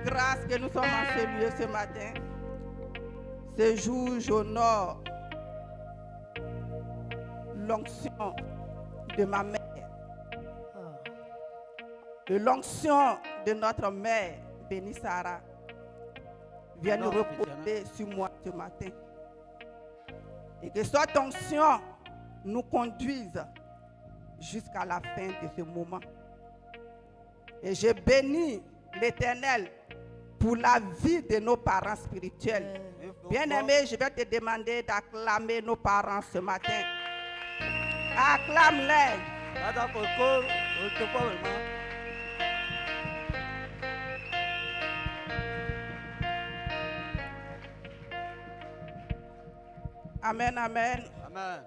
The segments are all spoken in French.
grâce que nous sommes en ce lieu ce matin. Ce jour, j'honore l'onction de ma mère. Et l'onction de notre mère, Béni Sarah, vient nous reposer sur moi ce matin. Et que cette onction nous conduise jusqu'à la fin de ce moment. Et je bénis l'Éternel pour la vie de nos parents spirituels. Bien-aimé, je vais te demander d'acclamer nos parents ce matin. Acclame-les. Amen, amen. Amen.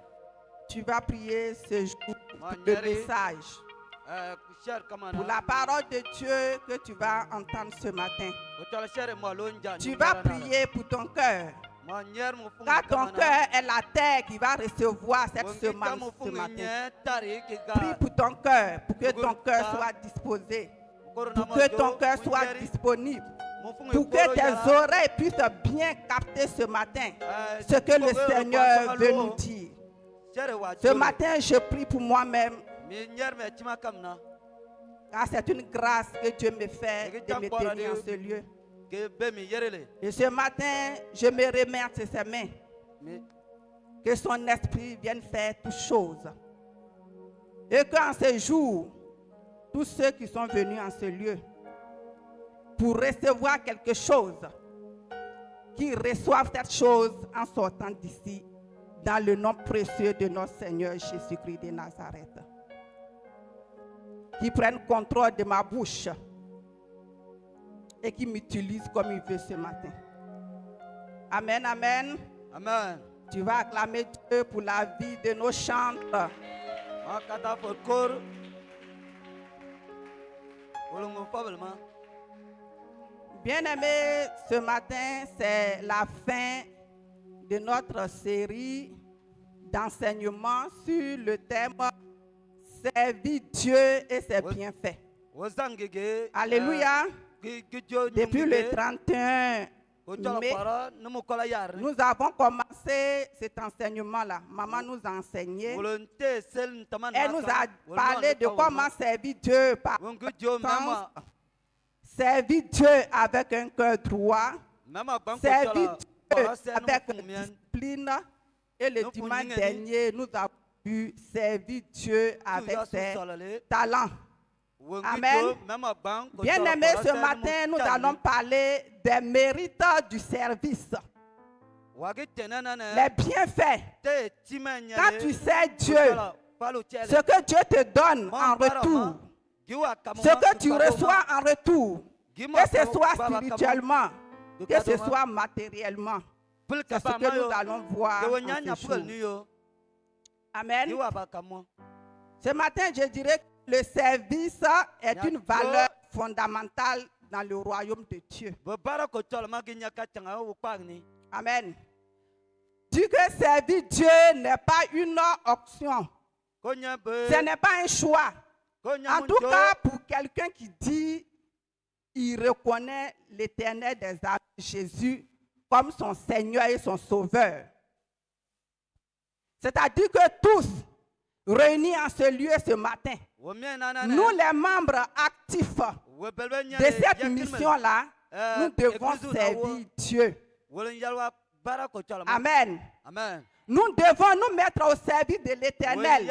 Tu vas prier ce jour pour le message, pour la parole de Dieu que tu vas entendre ce matin. Tu vas prier pour ton cœur. Car ton cœur est la terre qui va recevoir cette semence ce matin. Prie pour ton cœur, pour que ton cœur soit disposé, pour que ton cœur soit disponible, pour que tes oreilles puissent bien capter ce matin ce que le Seigneur veut nous dire. Ce matin, je prie pour moi-même, car c'est une grâce que Dieu me fait de me tenir en ce lieu. Et ce matin, je me remets entre ses mains. Que son esprit vienne faire toutes choses. Et qu'en ce jour, tous ceux qui sont venus en ce lieu pour recevoir quelque chose, qu'ils reçoivent cette chose en sortant d'ici, dans le nom précieux de notre Seigneur Jésus-Christ de Nazareth. Qui prenne contrôle de ma bouche et qui m'utilise comme il veut ce matin. Amen, amen. Amen. Tu vas acclamer Dieu pour la vie de nos chantres. Bien-aimés, ce matin, c'est la fin de notre série d'enseignement sur le thème « Servir Dieu et ses bienfaits ». Alléluia. Depuis le 31 mai, nous avons commencé cet enseignement-là. Maman nous a enseigné. Elle nous a parlé de comment servir Dieu par sens, servir Dieu avec un cœur droit, servir Dieu avec discipline. Et le dimanche dernier, nous avons pu servir Dieu avec ses talents. Amen. Bien-aimés, ce matin, nous allons parler des mérites du service. Les bienfaits. Quand tu sers Dieu, ce que Dieu te donne en retour, ce que tu reçois en retour, que ce soit spirituellement, que ce soit matériellement, c'est ce que nous allons voir en ce jour. Amen. Ce matin, je dirais que le service est une valeur fondamentale dans le royaume de Dieu. Amen. Dis que servir Dieu n'est pas une option. Ce n'est pas un choix. En tout cas, pour quelqu'un qui dit il reconnaît l'Éternel des armées, Jésus, comme son Seigneur et son Sauveur. C'est-à-dire que tous, réunis en ce lieu ce matin, nous les membres actifs de cette mission-là, nous devons servir Dieu. Amen. Nous devons nous mettre au service de l'Éternel.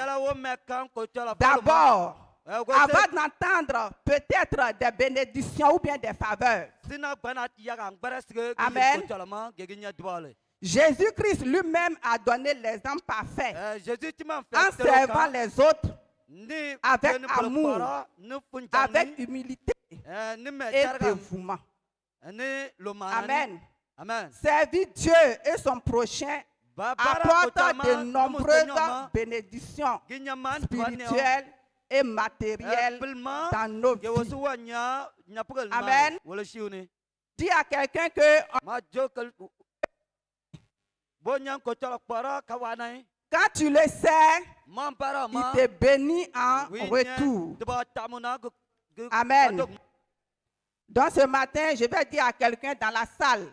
D'abord, avant d'entendre peut-être des bénédictions ou bien des faveurs. Amen. Jésus-Christ lui-même a donné l'exemple parfait en servant les autres avec amour, avec humilité et dévouement. Amen. Servir Dieu et son prochain apporte de nombreuses bénédictions spirituelles et matérielles dans nos vies. Amen. Dis à quelqu'un que quand tu le sais, il te bénit en retour. Amen. Donc ce matin, je vais dire à quelqu'un dans la salle,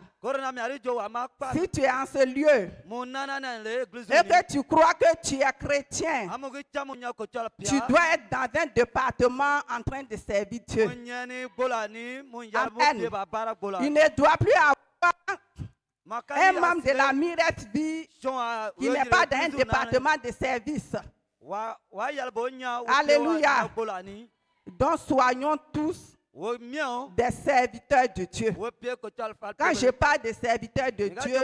si tu es en ce lieu et que tu crois que tu es chrétien, tu dois être dans un département en train de servir Dieu. Amen. Il ne doit plus avoir un membre de la Mirette Vie qui n'est pas dans un département de service. Alléluia. Donc soignons tous des serviteurs de Dieu. Quand je parle de serviteurs de Dieu,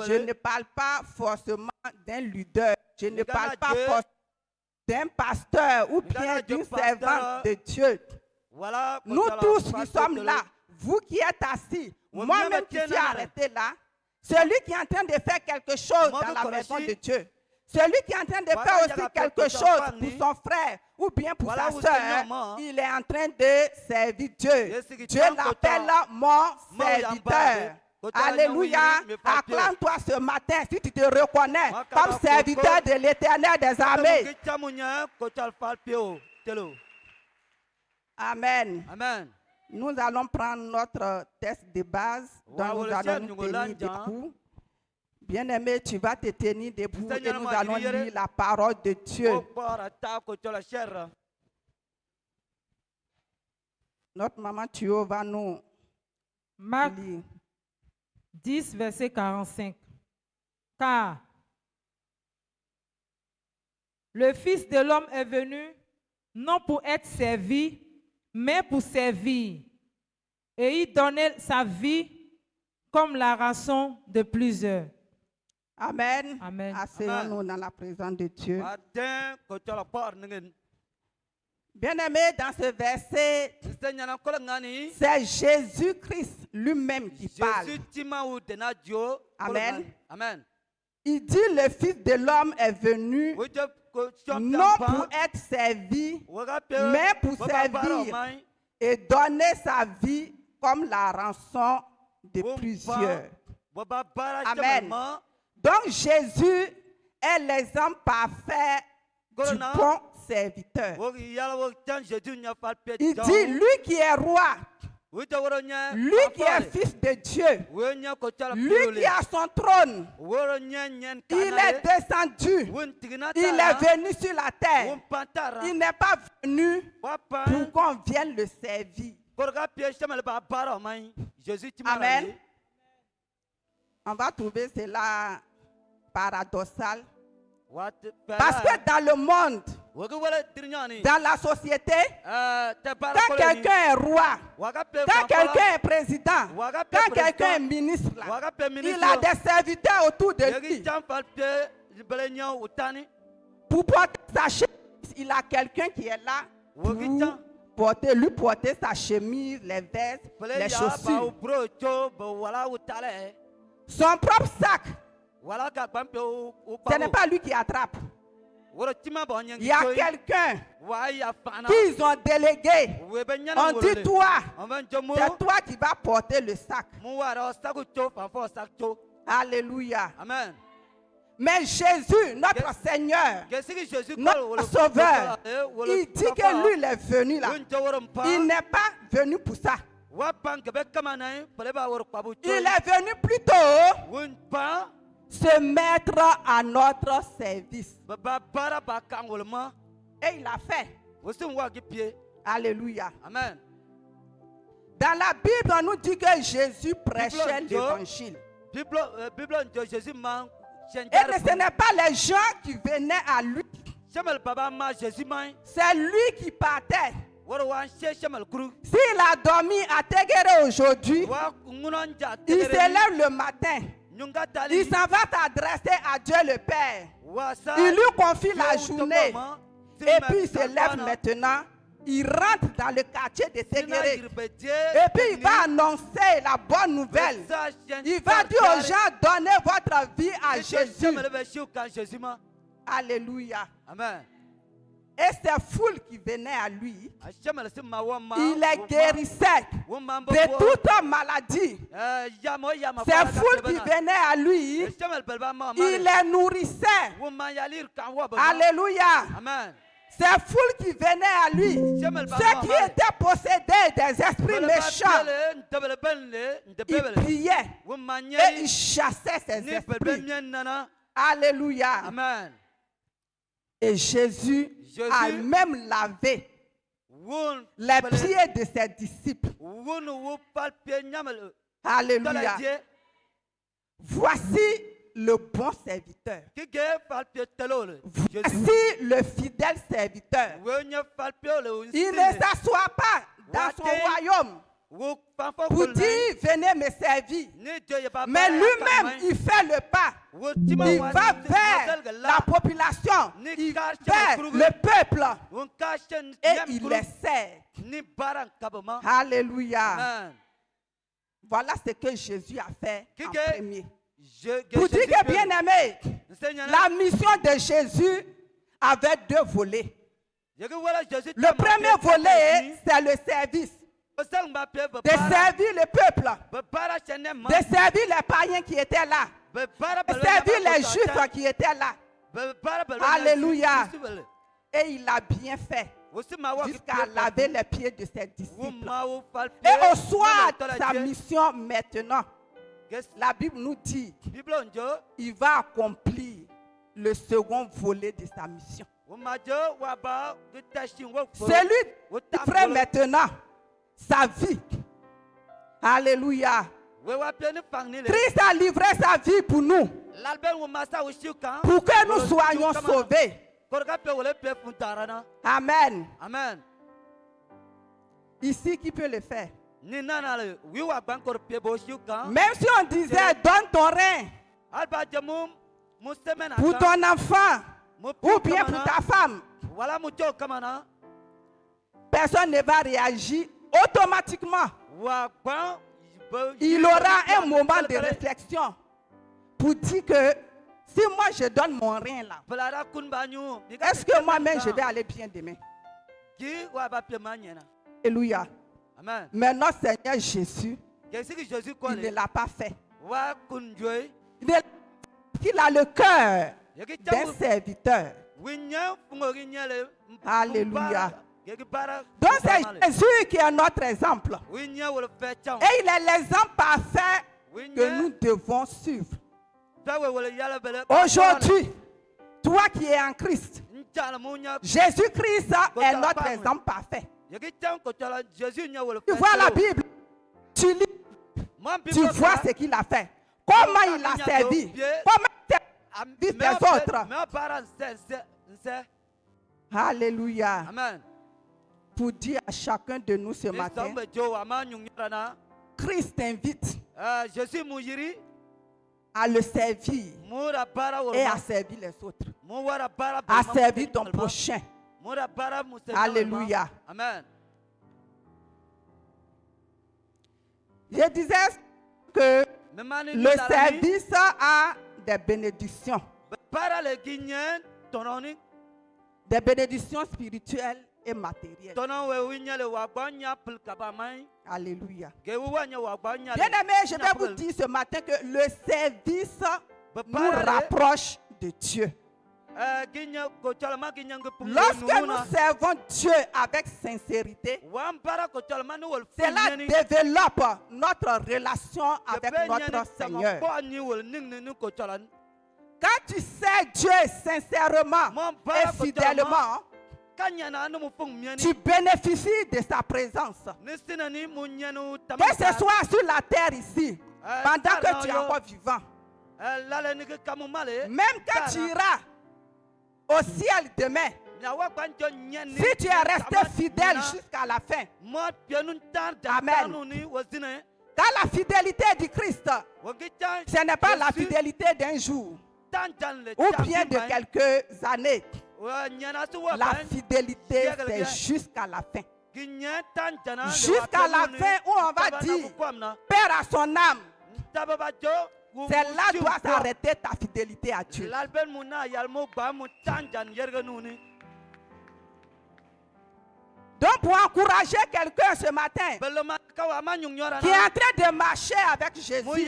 je ne parle pas forcément d'un leader. Je ne parle pas forcément d'un pasteur ou bien d'une servante de Dieu. Nous tous, nous sommes là. Vous qui êtes assis, moi-même qui suis arrêté là, celui qui est en train de faire quelque chose dans la maison de Dieu, celui qui est en train de faire aussi quelque chose pour son frère ou bien pour sa soeur, il est en train de servir Dieu. Dieu l'appelle mon serviteur. Alléluia. Acclame-toi ce matin si tu te reconnais comme serviteur de l'Éternel des armées. Amen. Amen. Nous allons prendre notre texte de base, donc nous allons nous tenir debout. Bien-aimé, tu vas te tenir debout et nous allons lire la parole de Dieu. Notre maman Thio va nous Marc lire. 10, verset 45. Car le Fils de l'homme est venu non pour être servi, mais pour servir et y donner sa vie comme la rançon de plusieurs. Amen. Amen. Asseyons-nous dans la présence de Dieu. Bien-aimé, dans ce verset, c'est Jésus-Christ lui-même qui parle. Amen. Amen. Il dit le Fils de l'homme est venu non pour être servi, mais pour servir et donner sa vie comme la rançon de plusieurs. Amen. Donc Jésus est l'exemple parfait du bon serviteur. Il dit, lui qui est roi, lui qui est fils de Dieu, lui qui a son trône, il est descendu, il est venu sur la terre. Il n'est pas venu pour qu'on vienne le servir. Amen. On va trouver cela paradoxal. Parce que dans le monde, dans la société, quand quelqu'un est roi, quand quelqu'un est président, quand quelqu'un est ministre, il a des serviteurs autour de lui. Pour porter sa chemise, il a quelqu'un qui est là pour lui porter sa chemise, les vestes, les chaussures. Son propre sac, ce n'est pas lui qui attrape. Il y a quelqu'un qu'ils ont délégué. On dit toi, c'est toi qui vas porter le sac. Alléluia. Amen. Mais Jésus, notre Seigneur, notre Sauveur, il dit que lui, il est venu là. Il n'est pas venu pour ça. Il est venu plutôt se mettre à notre service. Et il l'a fait. Alléluia. Amen. Dans la Bible, on nous dit que Jésus prêchait l'évangile. Et ce n'est pas les gens qui venaient à lui. C'est lui qui partait. S'il a dormi à Téguéré aujourd'hui, il se lève le matin. Il s'en va s'adresser à Dieu le Père. Il lui confie la journée. Et puis il se lève maintenant. Il rentre dans le quartier de Téguéré. Et puis il va annoncer la bonne nouvelle. Il va dire aux gens, donnez votre vie à Jésus. Alléluia. Amen. Et ces foules qui venaient à lui, il les guérissait de toute maladie. Ces foules qui venaient à lui, il les nourrissait. Alléluia. Amen. Ces foules qui venaient à lui, ceux qui étaient possédés des esprits méchants, ils priaient et ils chassaient ces esprits. Alléluia. Amen. Et Jésus a même lavé les pieds de ses disciples. Alléluia. Voici le bon serviteur. Voici le fidèle serviteur. Il ne s'assoit pas dans son royaume pour dire venez me servir. Mais lui-même, il fait le pas. Il va vers la population, vers le peuple et il les sert. Alléluia. Voilà ce que Jésus a fait en premier. Pour dire que, bien aimé, la mission de Jésus avait deux volets. Le premier volet, c'est le service. De servir le peuple, de servir les païens qui étaient là, de servir les juifs qui étaient là. Alléluia. Et il a bien fait jusqu'à laver les pieds de ses disciples. Et au soir de sa mission maintenant, la Bible nous dit il va accomplir le second volet de sa mission. Celui qui ferait maintenant sa vie. Alléluia. Christ a livré sa vie pour nous, pour que nous soyons sauvés. Amen. Amen. Ici, qui peut le faire? Même si on disait donne ton rein pour ton enfant ou bien pour ta femme, personne ne va réagir automatiquement. Il aura un moment de réflexion pour dire que si moi je donne mon rein là, est-ce que moi-même je vais aller bien demain? Alléluia. Amen. Mais notre Seigneur Jésus, il ne l'a pas fait. Il a le cœur d'un serviteur. Alléluia. Donc c'est Jésus qui est notre exemple. Et il est l'exemple parfait que nous devons suivre. Aujourd'hui, toi qui es en Christ, Jésus-Christ est notre exemple parfait. Tu vois la Bible, tu lis, tu vois ce qu'il a fait. Comment il a servi. Comment il a servi les autres. Alléluia. Amen. Pour dire à chacun de nous ce matin, Christ t'invite à le servir et à servir les autres, à servir ton prochain. Alléluia. Amen. Je disais que le service a des bénédictions. Des bénédictions spirituelles et matérielles. Alléluia. Bien aimé, je vais vous dire ce matin que le service nous rapproche de Dieu. Lorsque nous servons Dieu avec sincérité, cela développe notre relation avec notre Seigneur. Quand tu sers Dieu sincèrement et fidèlement, tu bénéficies de sa présence. Que ce soit sur la terre ici, pendant que tu es encore vivant, même quand tu iras au ciel demain, si tu es resté fidèle jusqu'à la fin, amen. Car la fidélité du Christ, ce n'est pas la fidélité d'un jour ou bien de quelques années. La fidélité, c'est jusqu'à la fin. Jusqu'à la fin où on va dire, Père à son âme, c'est là doit s'arrêter ta fidélité à Dieu. Donc pour encourager quelqu'un ce matin qui est en train de marcher avec Jésus,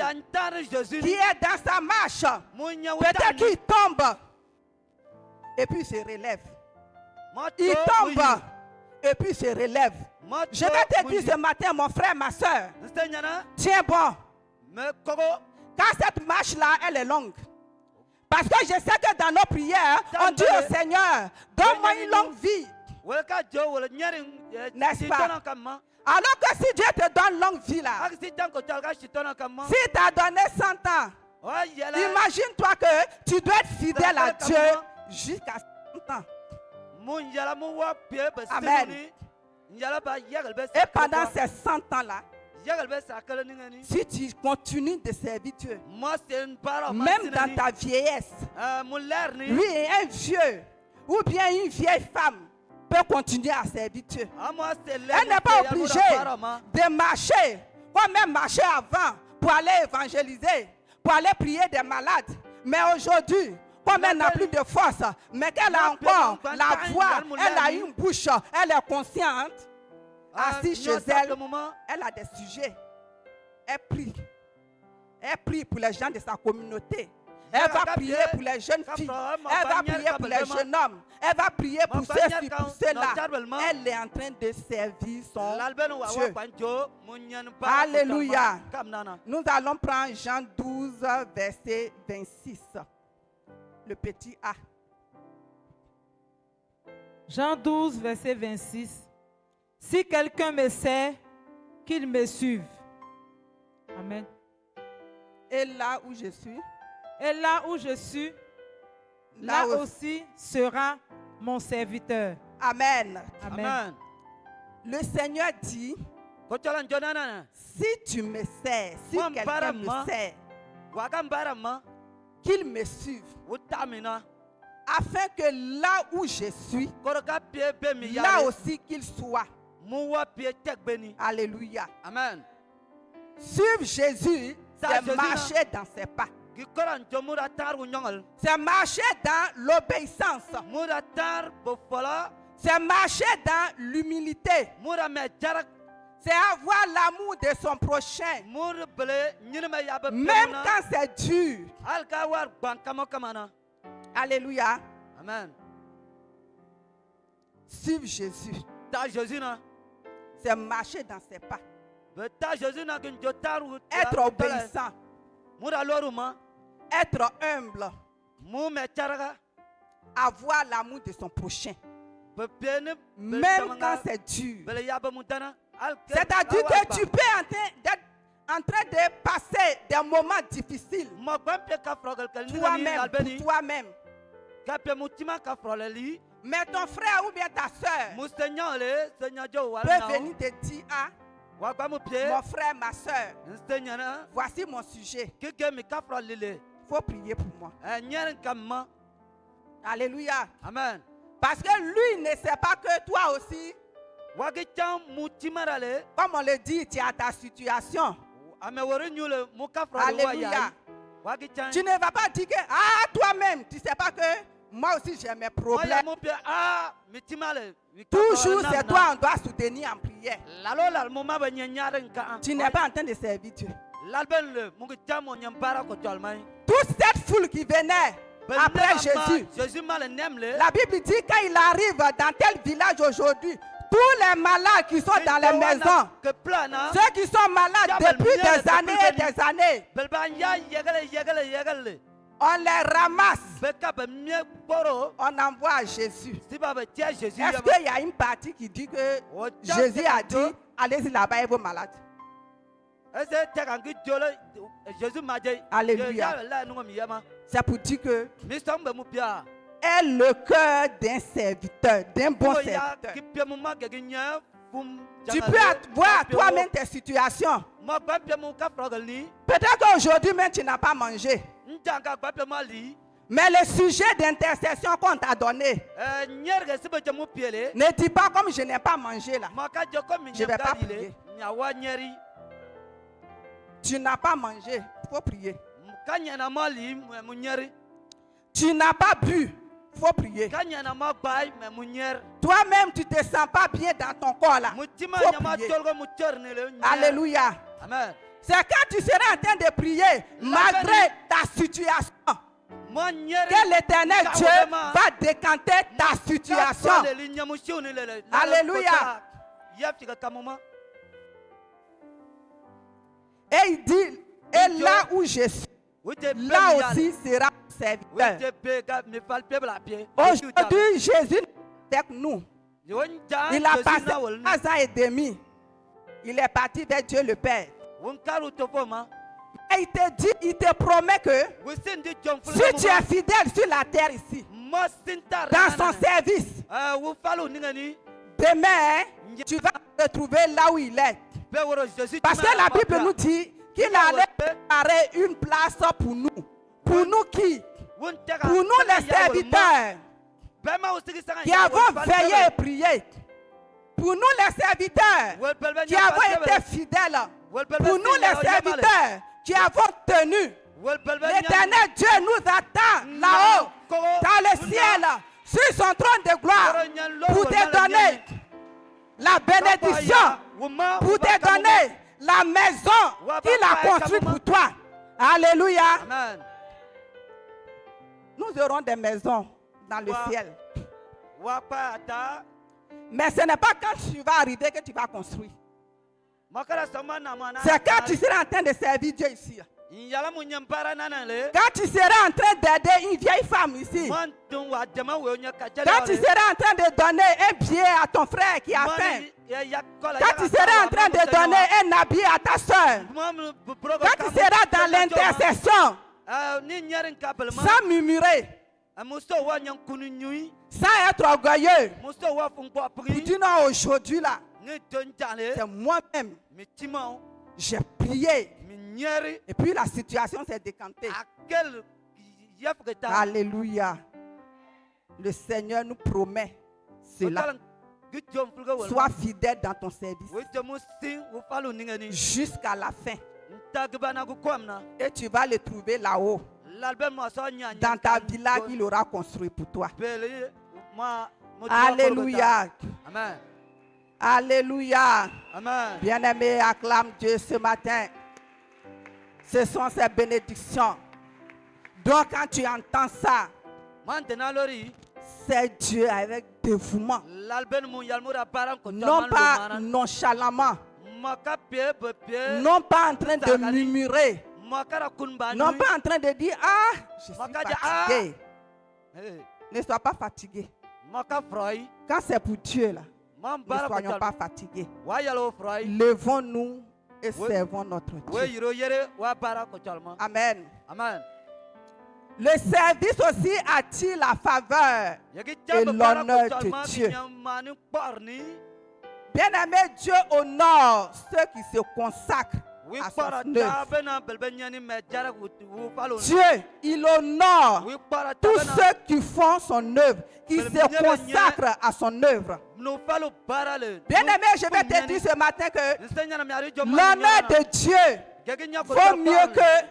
qui est dans sa marche, peut-être qu'il tombe et puis se relève. il tombe et puis se relève. Je vais te dire ce matin, mon frère, ma soeur, tiens bon. Car cette marche-là, elle est longue. Parce que je sais que dans nos prières, on dit au Seigneur, donne-moi une longue vie. N'est-ce pas? Alors que si Dieu te donne longue vie là, si tu as donné 100 ans, imagine-toi que tu dois être fidèle à Dieu jusqu'à 100 ans. Amen. Et pendant ces 100 ans-là, si tu continues de servir Dieu, même dans ta vieillesse, lui est un vieux ou bien une vieille femme peut continuer à servir Dieu. Elle n'est pas obligée de marcher comme elle marchait avant pour aller évangéliser, pour aller prier des malades. Mais aujourd'hui, comme elle n'a plus de force, mais qu'elle a encore la voix, elle a une bouche, elle est consciente, assise chez elle, elle a des sujets. Elle prie. Elle prie pour les gens de sa communauté. Elle va prier pour les jeunes filles. Elle va prier pour les jeunes hommes. Elle va prier pour ceux-ci, pour ceux-là. Elle est en train de servir son Dieu. Alléluia. Nous allons prendre Jean 12, verset 26. Le petit A. Jean 12, verset 26. Si quelqu'un me sert, qu'il me suive. Amen. Et là où je suis, et là où je suis, là aussi sera mon serviteur. Amen. Amen. Amen. Le Seigneur dit, si tu me sers, si quelqu'un me sert, qu'il me suive, afin que là où je suis, là aussi qu'il soit. Alléluia. Amen. Suivre Jésus, c'est marcher dans ses pas. C'est marcher dans l'obéissance. C'est marcher dans l'humilité. C'est avoir l'amour de son prochain. Même quand c'est dur. Alléluia. Amen. Suivre Jésus. C'est marcher dans ses pas. Être obéissant. Être humble. Avoir l'amour de son prochain. Même quand c'est dur. C'est-à-dire que tu peux être en train de passer des moments difficiles. Toi-même, pour toi-même. Mais ton frère ou bien ta soeur peut venir te dire, ah, mon frère, ma soeur, voici mon sujet. Il faut prier pour moi. Alléluia. Amen. Parce que lui ne sait pas que toi aussi, comme on le dit, tu as ta situation. Alléluia. Tu ne vas pas dire que, ah, toi-même, tu ne sais pas que moi aussi j'ai mes problèmes. Toujours c'est toi on doit soutenir en prière. Tu n'es pas en train de servir Dieu. Toute cette foule qui venait après Jésus, la Bible dit quand il arrive dans tel village aujourd'hui, tous les malades qui sont dans les maisons, ceux qui sont malades depuis des années et des années, on les ramasse, on envoie à Jésus. Est-ce qu'il y a une partie qui dit que Jésus a dit, allez-y là-bas et vos malades? Alléluia. C'est pour dire que est le cœur d'un serviteur, d'un bon serviteur. Tu peux voir toi-même tes situations. Peut-être qu'aujourd'hui même tu n'as pas mangé. Mais le sujet d'intercession qu'on t'a donné, ne dis pas comme je n'ai pas mangé là. Je ne vais pas prier. Tu n'as pas mangé, il faut prier. Tu n'as pas bu, il faut prier. Toi-même, tu ne te sens pas bien dans ton corps là. Faut prier. Alléluia. Amen. C'est quand tu seras en train de prier, malgré ta situation, que l'Éternel Dieu va décanter ta situation. Alléluia. Et il dit, et là où je suis, là aussi sera mon serviteur. Aujourd'hui, Jésus est avec nous. Il a passé 3 ans et demi. Il est parti vers Dieu le Père. Et il te dit, il te promet que si tu es fidèle sur la terre ici, dans son service, demain, tu vas te retrouver là où il est. Parce que la Bible nous dit qu'il allait préparer une place pour nous. Pour nous qui? Pour nous les serviteurs qui avons veillé et prié. Pour nous les serviteurs qui avons été fidèles. Pour nous les serviteurs qui avons tenu. L'Éternel Dieu nous attend là-haut, dans le ciel, sur son trône de gloire, pour te donner la bénédiction, pour te donner la maison qu'il a construite pour toi. Alléluia. Amen. Nous aurons des maisons dans le ciel. Mais ce n'est pas quand tu vas arriver que tu vas construire. C'est quand tu seras en train de servir Dieu ici. Quand tu seras en train d'aider une vieille femme ici. Quand tu seras en train de donner un billet à ton frère qui a faim. Quand tu seras en train de donner un habit à ta soeur. Quand tu seras dans l'intercession. Sans murmurer. Sans être orgueilleux. Pour dire non, aujourd'hui là. C'est moi-même. J'ai prié. Et puis la situation s'est décantée. Alléluia. Le Seigneur nous promet cela. Sois fidèle dans ton service jusqu'à la fin. Et tu vas le trouver là-haut. Dans ta villa qu'il aura construit pour toi. Alléluia. Amen. Alléluia. Amen. Bien-aimé, acclame Dieu ce matin. Ce sont ses bénédictions. Donc quand tu entends ça, c'est Dieu avec dévouement. Non pas nonchalamment. Non pas en train de murmurer. Non pas en train de dire, ah, je suis fatigué. Ne sois pas fatigué. Quand c'est pour Dieu là, ne soyons pas fatigués. Levons-nous et servons notre Dieu. Amen. Amen. Le service aussi attire la faveur et l'honneur de Dieu. Bien-aimé, Dieu honore ceux qui se consacrent à son œuvre. Dieu, il honore tous ceux qui font son œuvre, qui se consacrent à son œuvre. Bien-aimé, je vais te dire ce matin que l'honneur de Dieu vaut mieux que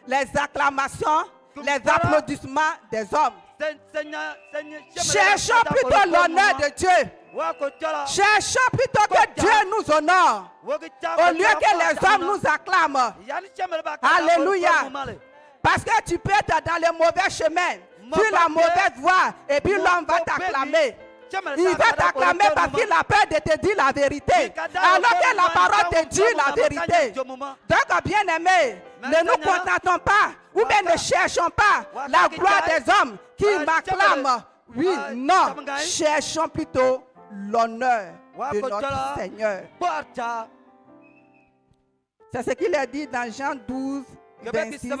les acclamations, les applaudissements des hommes. Cherchons plutôt l'honneur de Dieu. Cherchons plutôt que Dieu nous honore au lieu que les hommes nous acclament. Alléluia. Parce que tu peux être dans le mauvais chemin, sur la mauvaise voie, et puis l'homme va t'acclamer. Il va t'acclamer parce qu'il a peur de te dire la vérité. Alors que la parole te dit la vérité. Donc, bien-aimés, ne nous contentons pas, ou bien ne cherchons pas la gloire des hommes qui m'acclament. Oui, non, cherchons plutôt l'honneur de notre Seigneur. C'est ce qu'il a dit dans Jean 12, 26,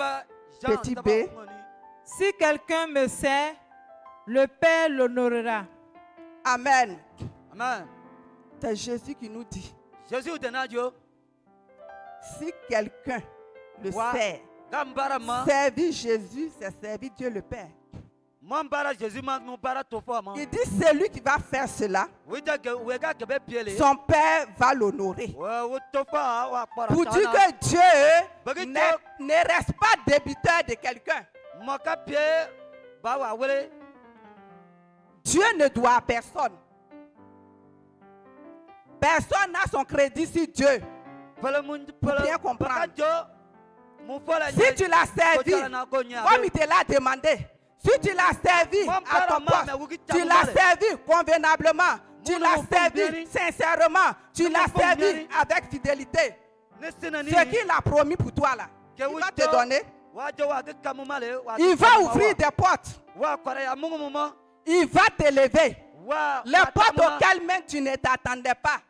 petit b. Si quelqu'un me sert, le Père l'honorera. Amen. Amen. C'est Jésus qui nous dit. Si quelqu'un le sert, servir Jésus, c'est servir Dieu le Père. Il dit celui qui va faire cela, son Père va l'honorer. Pour dire que Dieu ne reste pas débiteur de quelqu'un. Dieu ne doit à personne. Personne n'a son crédit sur Dieu. Pour bien comprendre. Si tu l'as servi, comme il te l'a demandé, si tu l'as servi à ton poste, tu l'as servi convenablement, tu l'as servi sincèrement, tu l'as servi avec fidélité. Ce qu'il a promis pour toi là, il va te donner. Il va ouvrir des portes. Il va t'élever. Les portes auxquelles même tu ne t'attendais pas.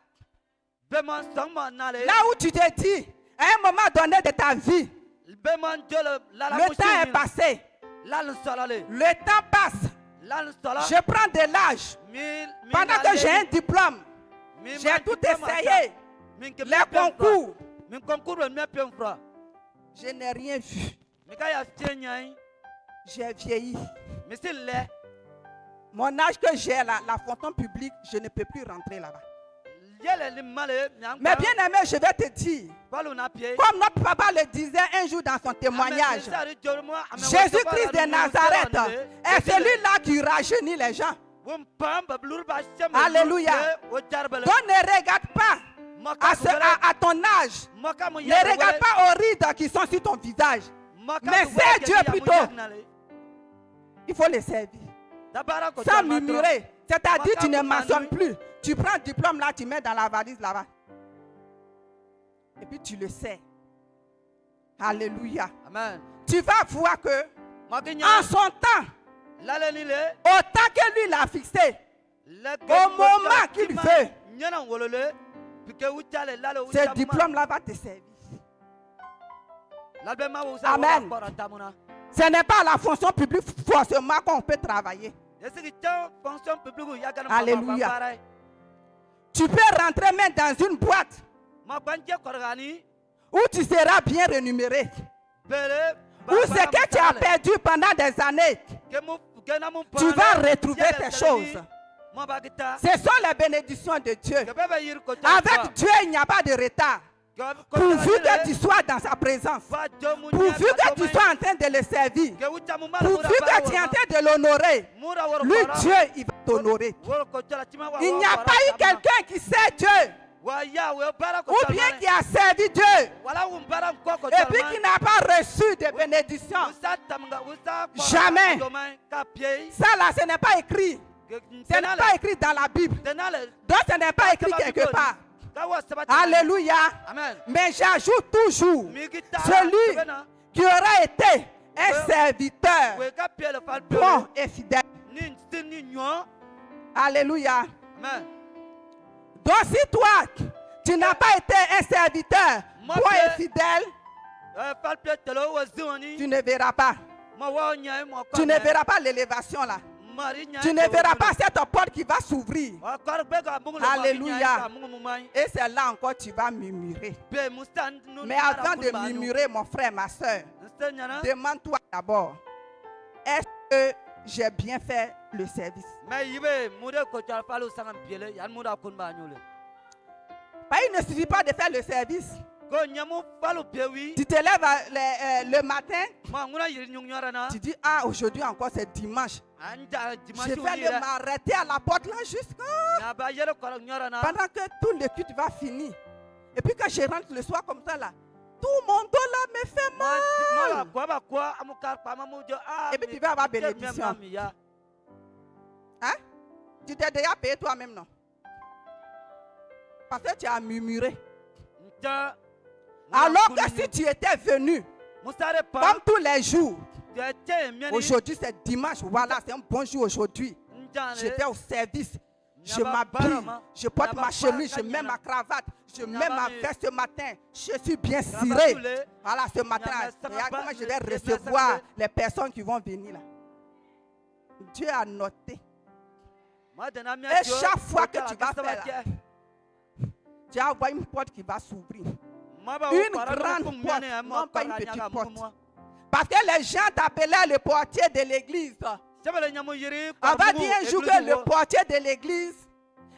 Là où tu te dis, à un moment donné de ta vie, le temps est passé. Le temps passe. Je prends de l'âge. Pendant que j'ai un diplôme, j'ai tout essayé. Les concours. Je n'ai rien vu. J'ai vieilli. Mon âge que j'ai là, la fontaine publique, je ne peux plus rentrer là-bas. Mais bien aimé, je vais te dire, comme notre papa le disait un jour dans son témoignage, Jésus-Christ de Nazareth est celui-là qui rajeunit les gens. Alléluia. Donc ne regarde pas à ton âge. Ne regarde pas aux rides qui sont sur ton visage. Mais c'est Dieu plutôt. Il faut le servir. Sans murmurer. C'est-à-dire tu ne mentionnes plus. Tu prends le diplôme là, tu mets dans la valise là-bas. Et puis tu le sais. Alléluia. Amen. Tu vas voir que en son temps, au temps que lui l'a fixé, au moment qu'il veut, ce diplôme-là va te servir. Amen. Ce n'est pas la fonction publique forcément qu'on peut travailler. Alléluia. Tu peux rentrer même dans une boîte où tu seras bien rémunéré. Où ce que tu as perdu pendant des années, tu vas retrouver tes choses. Ce sont les bénédictions de Dieu. Avec Dieu, il n'y a pas de retard. Pourvu que tu sois dans sa présence, pourvu que tu sois en train de le servir, pourvu que tu es en train de l'honorer, lui Dieu, il va t'honorer. Il n'y a pas eu quelqu'un qui sait Dieu, ou bien qui a servi Dieu, et puis qui n'a pas reçu de bénédictions. Jamais. Ça là, ce n'est pas écrit. Ce n'est pas écrit dans la Bible. Donc ce n'est pas écrit quelque part. Alléluia. Amen. Mais j'ajoute toujours celui qui aura été un serviteur bon et fidèle. Alléluia. Amen. Donc si toi, tu n'as pas été un serviteur bon et fidèle, tu ne verras pas. Tu ne verras pas l'élévation là. Tu ne verras pas cette porte qui va s'ouvrir. Alléluia. Et c'est là encore tu vas murmurer. Mais avant de murmurer, mon frère, ma soeur, demande-toi d'abord, est-ce que j'ai bien fait le service? Il ne suffit pas de faire le service. Tu te lèves le matin, tu dis, ah, aujourd'hui encore c'est dimanche. Je vais aller m'arrêter à la porte là jusqu'à pendant que tout le culte va finir. Et puis quand je rentre le soir comme ça là, tout mon dos là me fait mal. Et puis tu vas avoir bénédiction. Hein? Tu t'es déjà payé toi-même, non? Parce que tu as murmuré. Alors que si tu étais venu comme tous les jours, aujourd'hui c'est dimanche, voilà, c'est un bon jour aujourd'hui. J'étais au service, je m'habille, je porte ma chemise, je mets ma cravate, je mets ma veste ce matin, je suis bien ciré. Voilà, ce matin, regarde comment je vais recevoir les personnes qui vont venir là. Dieu a noté. Et chaque fois que tu vas faire là, tu vas voir une porte qui va s'ouvrir. Une grande porte, non pas une petite porte. Parce que les gens t'appelaient le portier de l'église. On va dire un jour que le portier de l'église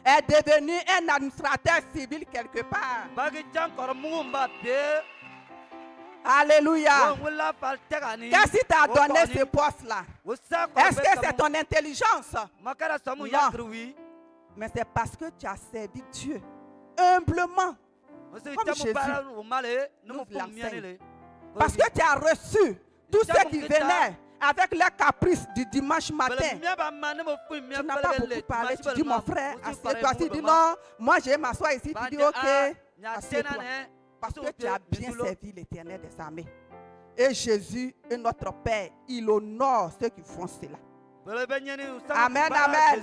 est devenu un administrateur civil quelque part. Alléluia. Qu'est-ce qui t'a donné ce poste-là? Est-ce que c'est ton intelligence? Non. Mais c'est parce que tu as servi Dieu humblement. Comme Jésus nous l'enseigne. Parce que tu as reçu tous ceux qui venaient avec leurs caprices du dimanche matin. Tu n'as pas beaucoup parlé. Tu dis, mon frère, assieds-toi. Tu dis, non, moi je vais m'asseoir ici. Tu dis, ok, assieds-toi. Parce que tu as bien servi l'Éternel des armées. Et Jésus est notre Père. Il honore ceux qui font cela. Amen, amen.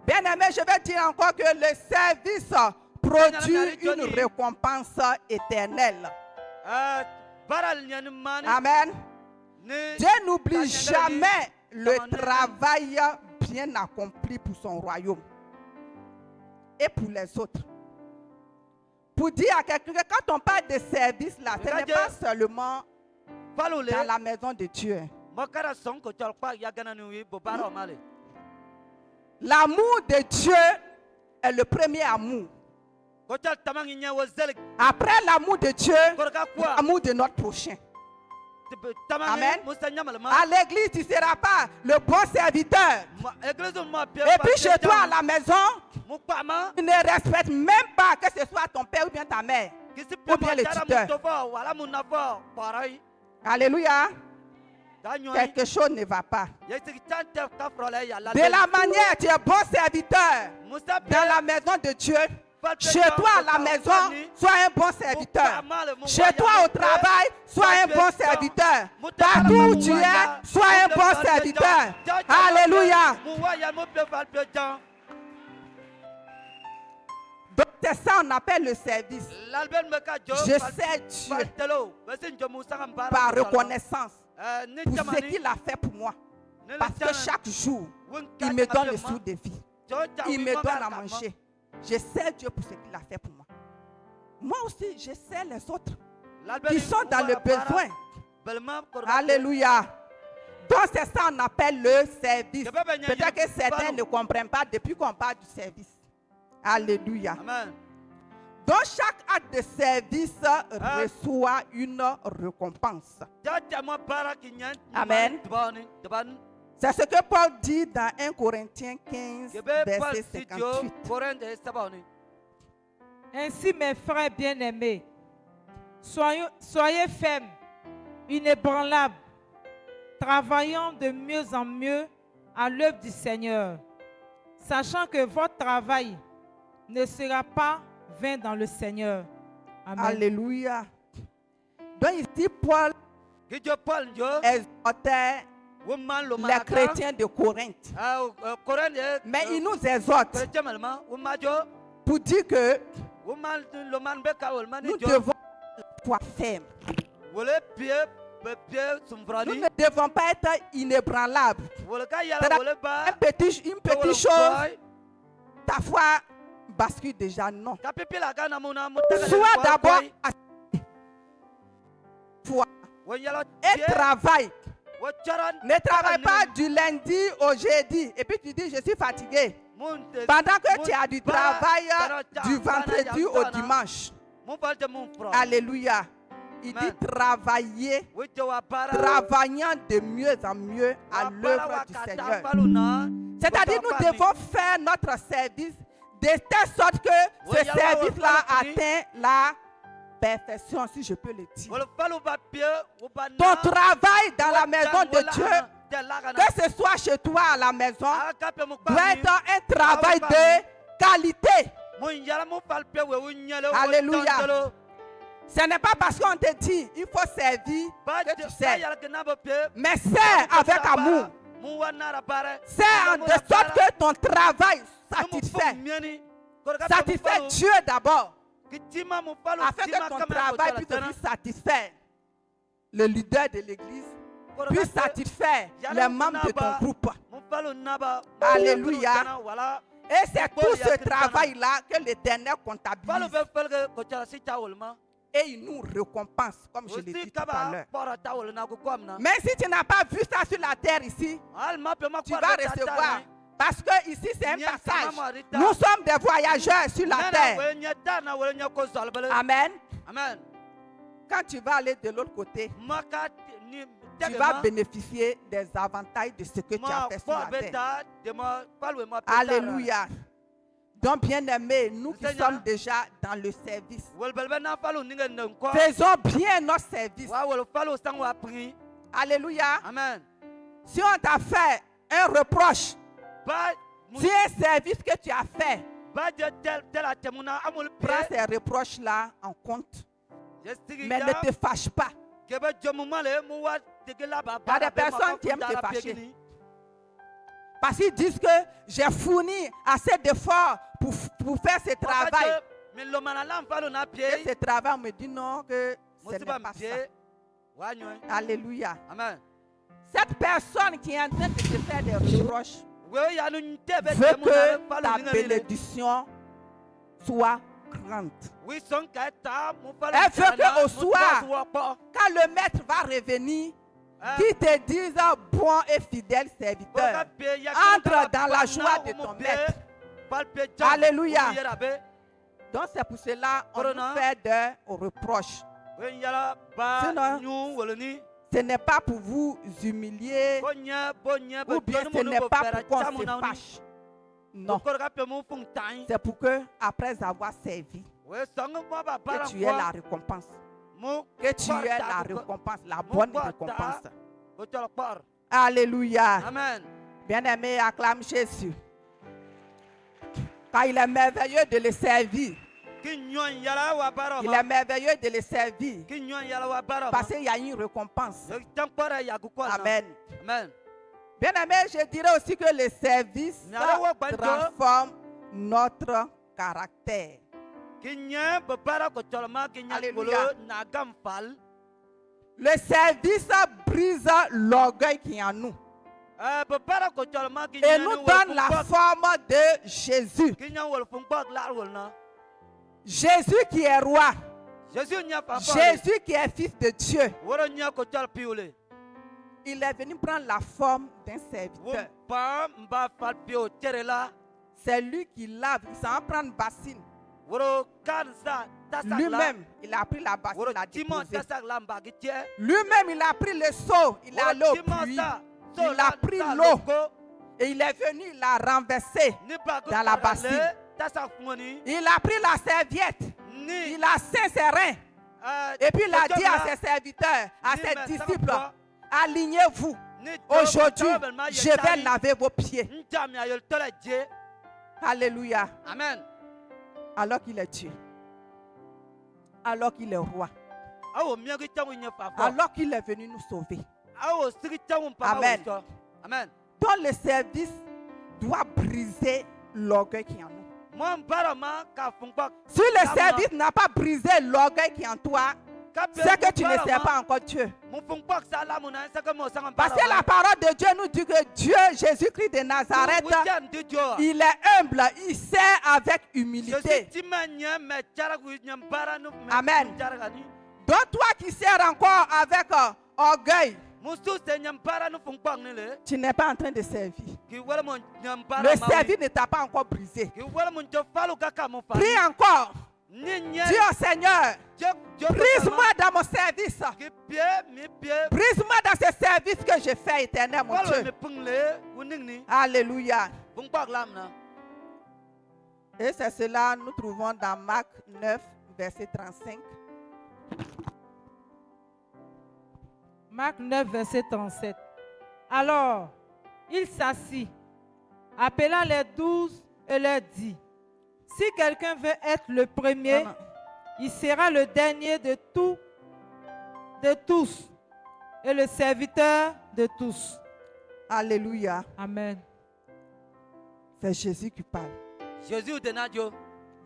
Bien aimé, je vais dire encore que le service produit une récompense éternelle. Amen. Dieu n'oublie jamais le travail bien accompli pour son royaume et pour les autres. Pour dire à quelqu'un que quand on parle de service là, ce n'est pas seulement dans la maison de Dieu. L'amour de Dieu est le premier amour. Après l'amour de Dieu, l'amour de notre prochain. Amen. À l'église, tu ne seras pas le bon serviteur. Et puis chez toi à la maison, tu ne respectes même pas que ce soit ton père ou bien ta mère ou bien le tuteur. Alléluia. Quelque chose ne va pas. De la manière tu es bon serviteur dans la maison de Dieu, chez toi à la maison, sois un bon serviteur. Chez toi au travail, sois un bon serviteur. Partout où tu es, sois un bon serviteur. Alléluia. Donc c'est ça on appelle le service. Je sais Dieu par reconnaissance pour ce qu'il a fait pour moi. Parce que chaque jour, il me donne le souffle de vie. Il me donne à manger. Je sais Dieu pour ce qu'il a fait pour moi. Moi aussi, je sais les autres qui sont dans le besoin. Alléluia. Donc c'est ça on appelle le service. Peut-être que certains ne comprennent pas depuis qu'on parle du service. Alléluia. Amen. Donc chaque acte de service reçoit une récompense. Amen. C'est ce que Paul dit dans 1 Corinthiens 15, verset 58. Ainsi, mes frères bien-aimés, soyez fermes, inébranlables, travaillant de mieux en mieux à l'œuvre du Seigneur, sachant que votre travail ne sera pas vain dans le Seigneur. Amen. Alléluia. Donc ici, Paul exhortait les chrétiens de Corinthe. Mais il nous exhorte pour dire que nous devons être fermes. Nous ne devons pas être inébranlables. Une petite chose, ta foi bascule déjà, non. Sois d'abord foi et travaille. Ne travaille pas du lundi au jeudi et puis tu dis je suis fatigué. Pendant que tu as du travail du vendredi au dimanche. Alléluia. Il dit travailler, travaillant de mieux en mieux à l'œuvre du Seigneur. C'est-à-dire nous devons faire notre service de telle sorte que ce service-là atteint la perfection, si je peux le dire. Ton travail dans la maison de Dieu, que ce soit chez toi à la maison, doit être un travail de qualité. Alléluia. Ce n'est pas parce qu'on te dit il faut servir que tu sers. Mais sers avec amour. Sers de sorte que ton travail satisfait Dieu d'abord. Afin que ton travail puisse aussi satisfaire le leader de l'église, puisse satisfaire les membres de ton groupe. Alléluia. Et c'est tout ce travail-là que l'Éternel comptabilise. Et il nous récompense, comme je l'ai dit tout à l'heure. Mais si tu n'as pas vu ça sur la terre ici, tu vas recevoir. Parce que ici c'est un passage. Nous sommes des voyageurs sur la terre. Amen. Amen. Quand tu vas aller de l'autre côté, tu vas bénéficier des avantages de ce que tu as fait sur la terre. Alléluia. Donc, bien-aimés, nous qui sommes déjà dans le service, faisons bien notre service. Alléluia. Amen. Si on t'a fait un reproche, si un service que tu as fait, prends ces reproches-là en compte. Mais ne te fâche pas. Il y a des personnes qui aiment te fâcher. Parce qu'ils disent que j'ai fourni assez d'efforts pour faire ce travail. Et ce travail, on me dit non, que ce n'est pas ça. Alléluia. Amen. Cette personne qui est en train de te faire des reproches veut que ta bénédiction soit grande. Elle veut qu'au soir, quand le maître va revenir, qu'il te dise, bon et fidèle serviteur, entre dans la joie de ton maître. Alléluia. Donc c'est pour cela qu'on nous fait des reproches. Sinon, ce n'est pas pour vous humilier ou bien ce n'est pas pour qu'on se fâche. Non. C'est pour que, après avoir servi, que tu aies la récompense. Que tu aies la récompense, la bonne récompense. Alléluia. Amen. Bien-aimé, acclame Jésus. Car il est merveilleux de le servir. Il est merveilleux de le servir. Parce qu'il y a une récompense. Amen. Amen. Bien-aimé, je dirais aussi que le service transforme notre caractère. Alléluia. Le service brise l'orgueil qui est en nous et nous donne la forme de Jésus. Jésus qui est roi. Jésus qui est fils de Dieu. Il est venu prendre la forme d'un serviteur. C'est lui qui lave. Il s'en prend une bassine. Lui-même, il a pris la bassine, il l'a déposée. Lui-même, il a pris le seau, il est allé au puits, il a pris l'eau et il est venu, il l'a renversé dans la bassine. Il a pris la serviette, il a ceint ses reins et puis il a dit à ses serviteurs, à ses disciples, alignez-vous. Aujourd'hui, je vais laver vos pieds. Alléluia. Amen. Alors qu'il est Dieu. Alors qu'il est roi. Alors qu'il est venu nous sauver. Amen. Amen. Donc le service doit briser l'orgueil qui est en nous. Si le service n'a pas brisé l'orgueil qui est en toi, c'est que tu ne sais pas encore Dieu. Parce que la parole de Dieu nous dit que Dieu, Jésus-Christ de Nazareth, il est humble, il sert avec humilité. Amen. Donc toi qui sers encore avec orgueil, tu n'es pas en train de servir. Le service ne t'a pas encore brisé. Prie encore. Dis au Seigneur, brise-moi dans mon service. Brise-moi dans ce service que je fais, éternel mon Dieu. Alléluia. Et c'est cela nous trouvons dans Marc 9, verset 35. Marc 9, verset 37. Alors, il s'assit, appelant les 12 et leur dit, si quelqu'un veut être le premier, il sera le dernier de tous, et le serviteur de tous. Alléluia. Amen. C'est Jésus qui parle. Jésus de Nadio.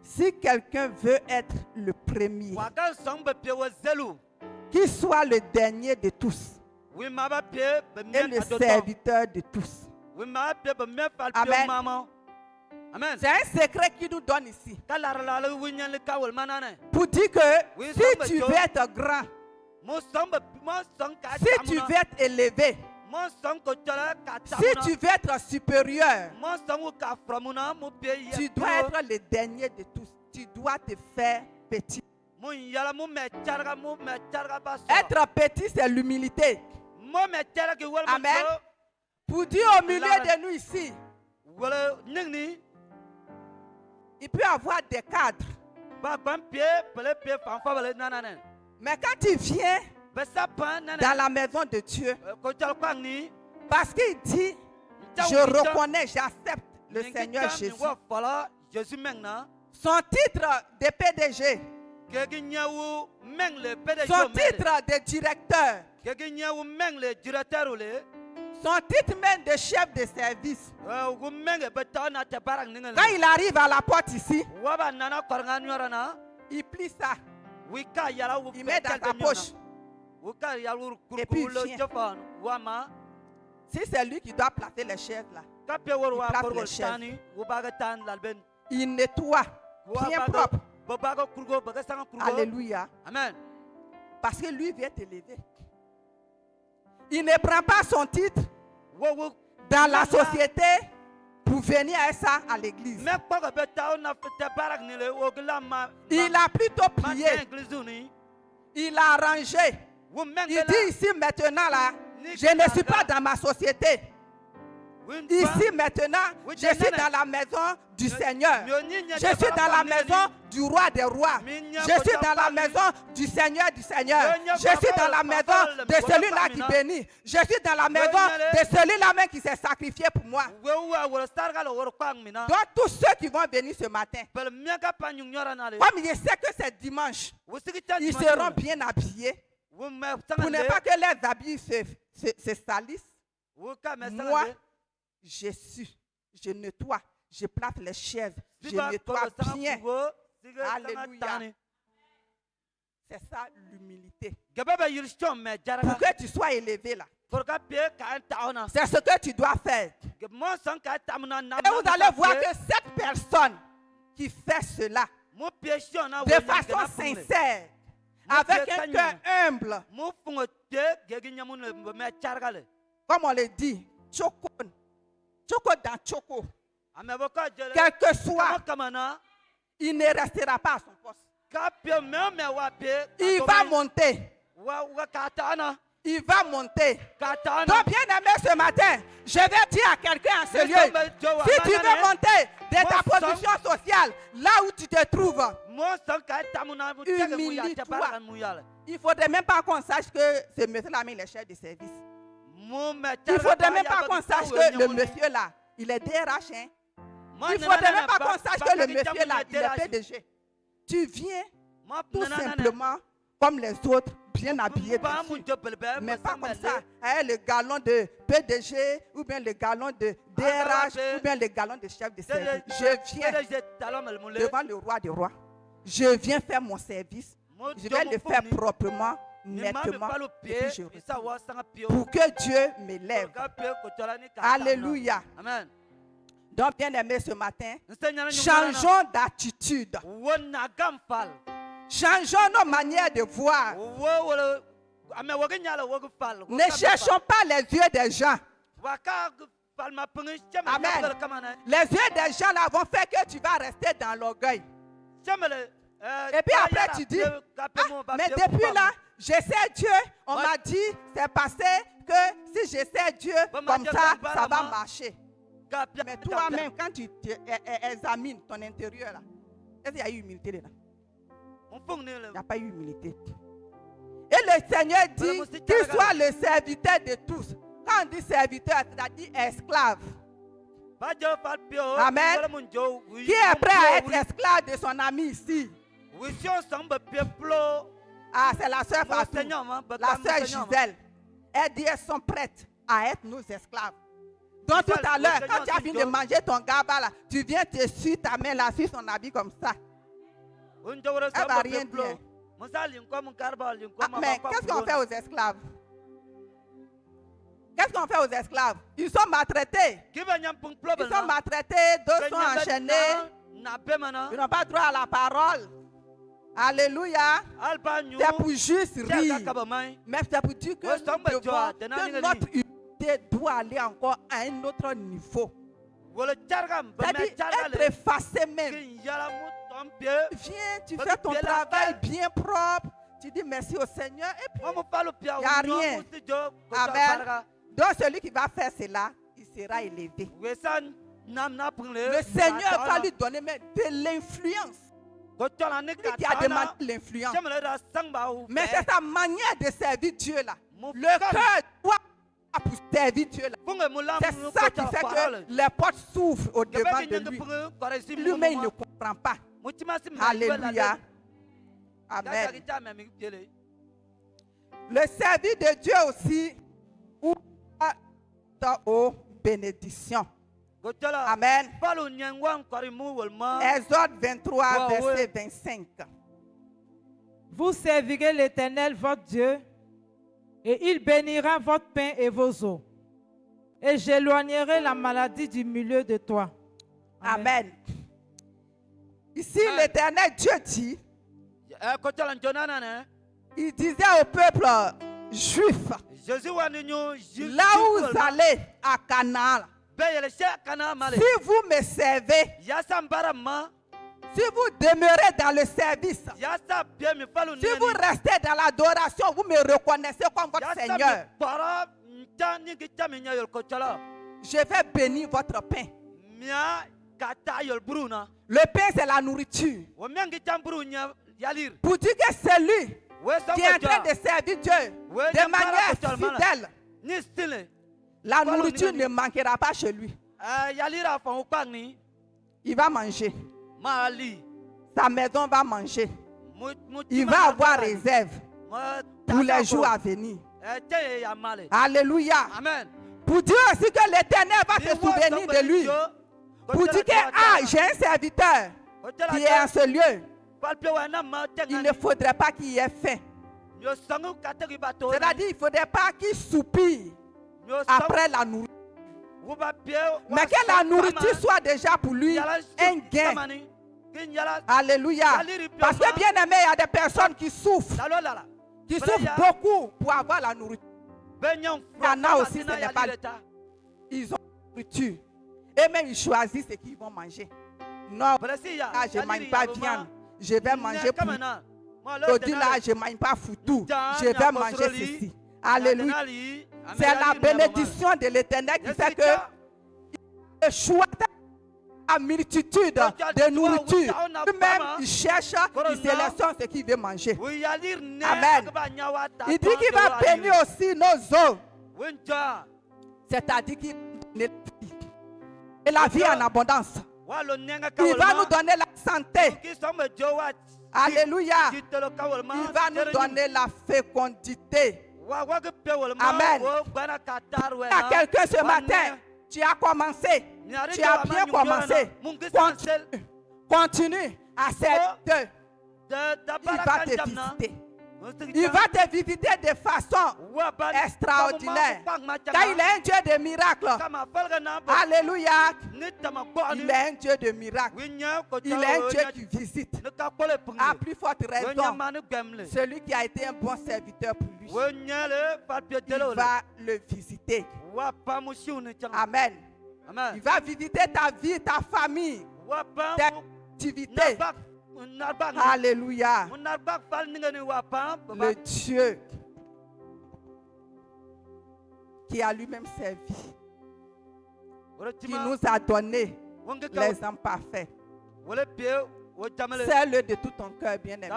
Si quelqu'un veut être le premier, qu'il soit le dernier de tous et le serviteur de tous. Amen. Amen. C'est un secret qu'il nous donne ici. Pour dire que si tu veux être grand, si tu veux être élevé, si tu veux être supérieur, tu dois être le dernier de tous. Tu dois te faire petit. Être petit, c'est l'humilité. Amen. Pour dire au milieu de nous ici, Il peut avoir des cadres. Mais quand il vient dans la maison de Dieu, parce qu'il dit, je reconnais, j'accepte le Seigneur Jésus. Son titre de PDG, son titre de directeur, son titre même de chef de service. Quand il arrive à la porte ici, il plie ça, il met dans sa poche. Et puis il vient. Si c'est lui qui doit placer les chaises là, il place les chaises. Il nettoie, bien propre. Alléluia. Amen. Parce que lui vient t'élever. Il ne prend pas son titre dans la société pour venir avec ça à l'église. Il a plutôt plié. Il a arrangé. Il dit ici maintenant là, je ne suis pas dans ma société. Ici maintenant, je suis dans la maison du Seigneur. Je suis dans la maison du roi des rois. Je suis dans la maison du Seigneur du Seigneur. Je suis dans la maison de celui-là qui bénit. Je suis dans la maison de celui-là même qui s'est sacrifié pour moi. Donc tous ceux qui vont venir ce matin, comme je sais que c'est dimanche, ils seront bien habillés pour ne pas que leurs habits se salissent. Moi, je nettoie, je place les chaises, je nettoie bien. Alléluia. C'est ça l'humilité. Pour que tu sois élevé là. C'est ce que tu dois faire. Et vous allez voir que cette personne qui fait cela de façon sincère, avec un cœur humble, comme on le dit, Choco dans Choco. Quel que soit, il ne restera pas à son poste. Il va monter. Il va monter. Donc, bien aimé, ce matin, je vais dire à quelqu'un en ce lieu, si tu veux monter de ta position sociale, là où tu te trouves, humilie-toi. Il ne faudrait même pas qu'on sache que ce monsieur-là met les chefs de service. Il ne faudrait même pas qu'on sache que le monsieur là, il est DRH. Hein? Il ne faudrait même pas qu'on sache que le monsieur là, il est PDG. Tu viens tout simplement comme les autres, bien habillé, mais pas comme ça, avec le galon de PDG, ou bien le galon de DRH, ou bien le galon de chef de service. Je viens devant le roi des rois. Je viens faire mon service. Je vais le faire proprement, nettement, et puis je retourne. Pour que Dieu m'élève. Alléluia. Amen. Donc, bien aimé, ce matin, changeons d'attitude. Changeons nos manières de voir. Ne cherchons pas les yeux des gens. Amen. Les yeux des gens là vont faire que tu vas rester dans l'orgueil. Et puis après tu dis, mais depuis là, je sais Dieu, on m'a dit, c'est passé que si je sais Dieu, comme ça, ça va marcher. Mais toi-même, quand tu examines ton intérieur là, est-ce qu'il y a eu humilité là? Il n'y a pas eu humilité. Et le Seigneur dit qu'il soit le serviteur de tous. Quand on dit serviteur, c'est-à-dire esclave. Amen. Qui est prêt à être esclave de son ami ici? Ah, c'est la sœur Fatou, la sœur Gisèle. Elle dit qu'elles sont prêtes à être nos esclaves. Donc tout à l'heure, quand tu as fini de manger ton gaba là, tu viens te suivre ta main là sur son habit comme ça. Elle ne va rien dire. Mais qu'est-ce qu'on fait aux esclaves? Qu'est-ce qu'on fait aux esclaves? Ils sont maltraités. Ils sont maltraités, d'autres sont enchaînés. Ils n'ont pas droit à la parole. Alléluia. C'est pour juste rire. Mais c'est pour dire que notre unité doit aller encore à un autre niveau. C'est-à-dire être effacé même. Viens, tu fais ton travail bien propre. Tu dis merci au Seigneur et puis il n'y a rien. Amen. Donc celui qui va faire cela, il sera élevé. Le Seigneur va lui donner même de l'influence. Lui qui a demandé l'influence. Mais c'est sa manière de servir Dieu là. Le cœur doit pour servir Dieu là. C'est ça qui fait que les portes s'ouvrent au devant de lui. Lui-même il ne comprend pas. Alléluia. Amen. Le service de Dieu aussi ouvre aux bénédictions. Amen. Exode 23, verset 25. Vous servirez l'Éternel, votre Dieu, et il bénira votre pain et vos eaux. Et j'éloignerai la maladie du milieu de toi. Amen. Ici, l'Éternel Dieu dit, il disait au peuple juif, là où vous allez à Canaan, si vous me servez, si vous demeurez dans le service, si vous restez dans l'adoration, vous me reconnaissez comme votre Seigneur. Je vais bénir votre pain. Le pain, c'est la nourriture. Pour dire que c'est lui qui est en train de servir Dieu de manière fidèle, la nourriture ne manquera pas chez lui. Il va manger. Sa maison va manger. Il va avoir réserve pour les jours à venir. Alléluia. Amen. Pour dire aussi que l'Éternel va se souvenir de lui. Pour dire que j'ai un serviteur qui est en ce lieu. Il ne faudrait pas qu'il y ait faim. C'est-à-dire il ne faudrait pas qu'il soupire après la nourriture. Mais que la nourriture soit déjà pour lui un gain. Alléluia. Parce que bien aimé, il y a des personnes qui souffrent. Qui souffrent beaucoup pour avoir la nourriture. Il y en a aussi, ce n'est pas. Ils ont la nourriture. Et même ils choisissent ce qu'ils vont manger. Non, je ne mange pas viande. Je vais manger pour. Aujourd'hui là, je ne mange pas foutou. Je vais manger ceci. Alléluia. C'est la bénédiction de l'Éternel qui fait que il choisit la multitude de nourriture. Lui-même, il cherche, il sélectionne ce qu'il veut manger. Amen. Il dit qu'il va bénir aussi nos os. C'est-à-dire qu'il va donner la vie. Et la vie en abondance. Il va nous donner la santé. Alléluia. Il va nous donner la fécondité. Amen. Il y a quelqu'un ce matin, tu as commencé, tu as bien commencé. Continue à servir. Il va te visiter. Il va te visiter de façon extraordinaire. Car il est un Dieu de miracles. Alléluia. Il est un Dieu de miracles. Il est un Dieu qui visite. À plus forte raison, celui qui a été un bon serviteur pour lui, il va le visiter. Amen. Il va visiter ta vie, ta famille, tes activités. Alléluia. Le Dieu qui a lui-même servi, qui nous a donné les hommes parfaits. Sers-le de tout ton cœur, bien-aimé.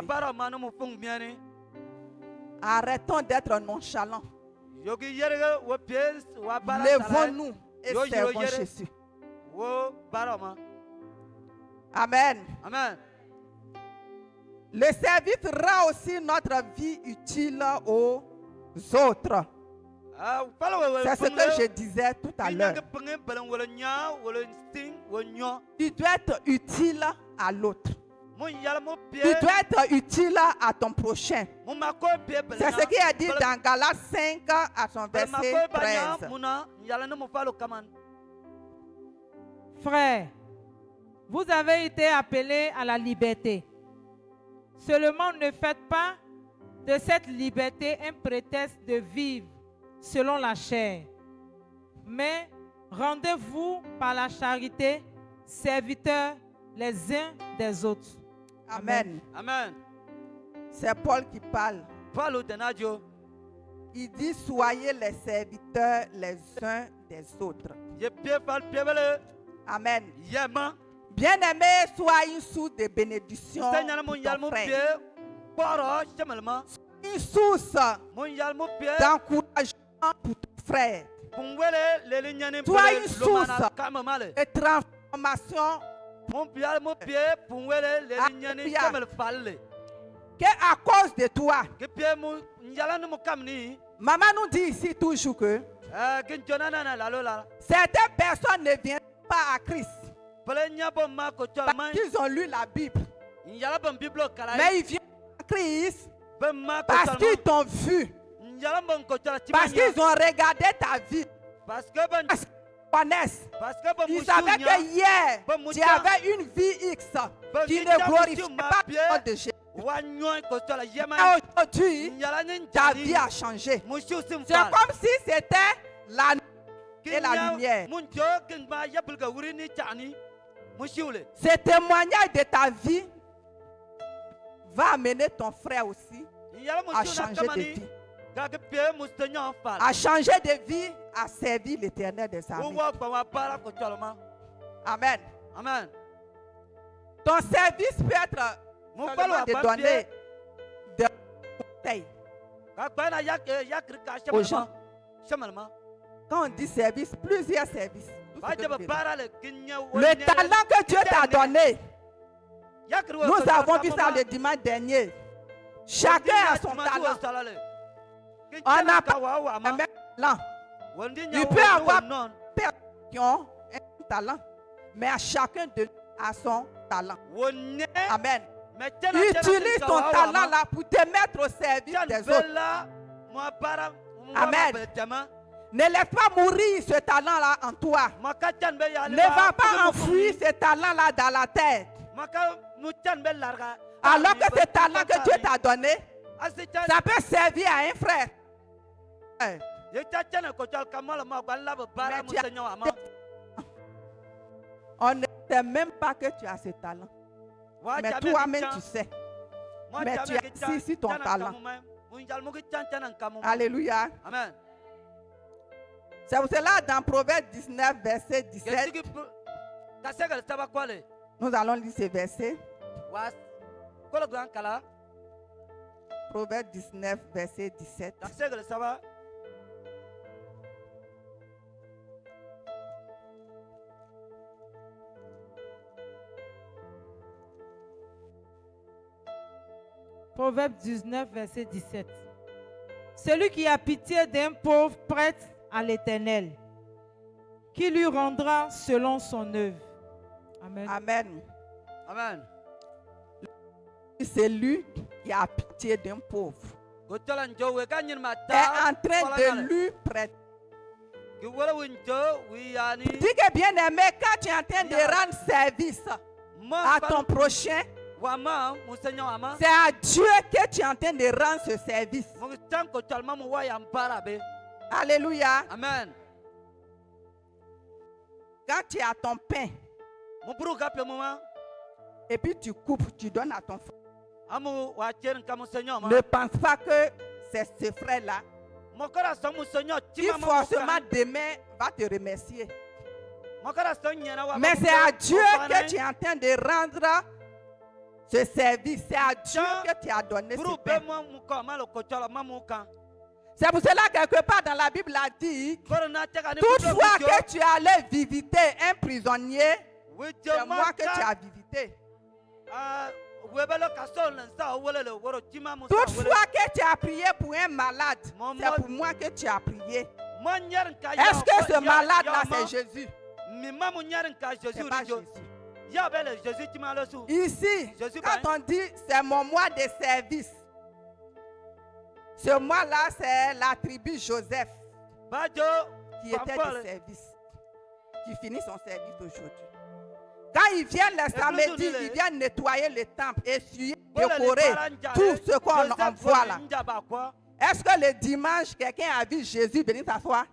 Arrêtons d'être nonchalants. Lèvons-nous et servons Jésus. Amen. Amen. Le service rend aussi notre vie utile aux autres. C'est ce que je disais tout à l'heure. Tu dois être utile à l'autre. Tu dois être utile à ton prochain. C'est ce qui est dit dans Galates 5 à son verset 13. Frères, vous avez été appelés à la liberté. Seulement ne faites pas de cette liberté un prétexte de vivre selon la chair, mais rendez-vous par la charité serviteurs les uns des autres. Amen. Amen. C'est Paul qui parle. Il dit soyez les serviteurs les uns des autres. Amen. Yema. Bien-aimé, sois une source de bénédiction Seigneur pour mon ton yalmo frère. pied. Poro chemelma. Une source Mon yalmo pied. d'encouragement pour ton frère. Pungwele lele nyane Toi, une pele lomana source. kamamale. Et transformation Mon pied pungwele lele nyane Alléluia. kamel falle. que à cause de toi, Que pied mu nyala no kamni. maman nous dit ici toujours que Que jona na la lola. certaines personnes ne viennent pas à Christ Pele nyabo ma ko parce chama. qu'ils ont lu la Bible. Nyala bon biblo kala. Mais ils viennent à Christ Ben ma ko parce chama. qu'ils t'ont vu, Nyala bon ko chala parce qu'ils ont regardé ta vie, Parce que ben parce qu'ils connaissent. parce que ben Ils savaient que hier, tu avais une vie X qui ne glorifiait pas le nom de Jésus. wanyoy ko chala yema. Et aujourd'hui, Nyala nin ta vie a changé. Mushu sim C'est comme si c'était la nuit et la lumière. Mun jo kin ba yabul ga wuri ni chani. Mushiule. Ce témoignage de ta vie va amener ton frère aussi Nyala à mushu na changer de kamani. vie. Ga ke pe mustanyo fal. À changer de vie, à servir l'Éternel des armées. Wo kwa wa para ko chala ma. Amen. Amen. Ton service peut être Mon seulement palo de a donner des conseils. Ka pa na yak ka Aux shamalma. gens. Shamalma. Quand on dit service, plusieurs services. Tout ce Ba que jaba tu veux. para le kinya Le talent que Dieu t'a donné, nous avons vu ça le dimanche dernier. Chacun a son talent. On n'a pas le même talent. Il peut avoir personnes qui ont un talent, mais à chacun de nous a son talent. Amen. Utilise ton talent là pour te mettre au service des autres. Amen. Ne laisse pas mourir ce talent là en toi. Ne va pas enfouir ce talent là dans la tête. Alors que ce talent que Dieu t'a donné, ça peut servir à un frère. On ne sait même pas que tu as ce talent. Mais toi-même tu sais. Mais tu as ici ton talent. Alléluia. Amen. C'est pour cela dans Proverbe 19, verset 17, nous allons lire ce verset. Proverbe 19, verset 17. Proverbe 19, verset 17. Celui qui a pitié d'un pauvre prête à l'Éternel, qui lui rendra selon son œuvre. Amen. Amen. Amen. C'est lui qui a pitié d'un pauvre. Est en train de lui prêter. Dis que bien aimé, quand tu es en train de rendre service à ton prochain, c'est à Dieu que tu es en train de rendre ce service. Alléluia. Amen. Quand tu as ton pain et puis tu coupes, tu donnes à ton frère. Ne pense pas que c'est ce frère-là qui forcément demain va te remercier. Mais c'est à Dieu que tu es en train de rendre ce service. C'est à Dieu que tu as donné ce pain. C'est pour cela quelque part dans la Bible a dit, toutefois que tu allais visiter un prisonnier, c'est moi que tu as visité. Toutefois que tu as prié pour un malade, c'est pour moi que tu as prié. Est-ce que ce malade-là, c'est Jésus? C'est pas Jésus. Ici, quand on dit c'est mon mois de service, ce mois-là, c'est la tribu Joseph qui était de service, qui finit son service d'aujourd'hui. Quand ils viennent le samedi, ils viennent nettoyer le temple, essuyer, décorer tout ce qu'on envoie là. Est-ce que le dimanche, quelqu'un a vu Jésus venir s'asseoir?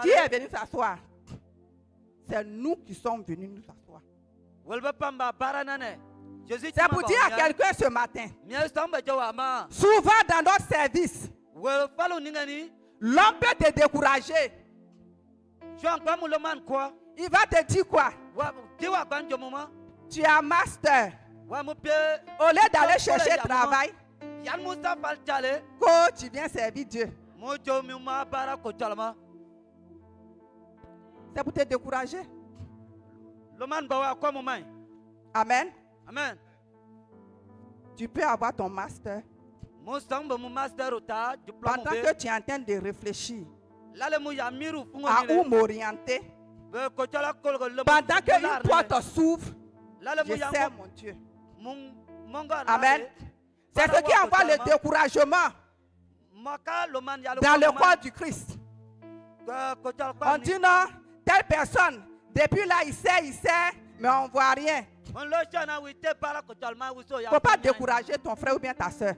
Qui est venu s'asseoir? C'est nous qui sommes venus nous asseoir. C'est pour dire à quelqu'un ce matin, souvent dans notre service, l'homme peut te décourager. Il va te dire quoi? Tu es un master. Au lieu d'aller chercher travail, tu viens servir Dieu. C'est pour te décourager. Amen. Amen. Tu peux avoir ton master. Pendant que tu es en train de réfléchir à où m'orienter, pendant qu'une porte s'ouvre, je sais mon Dieu. Amen. C'est ce qui envoie le découragement dans le corps du Christ. On dit non, telle personne, depuis là il sait, mais on ne voit rien. Il ne faut pas décourager ton frère ou bien ta soeur.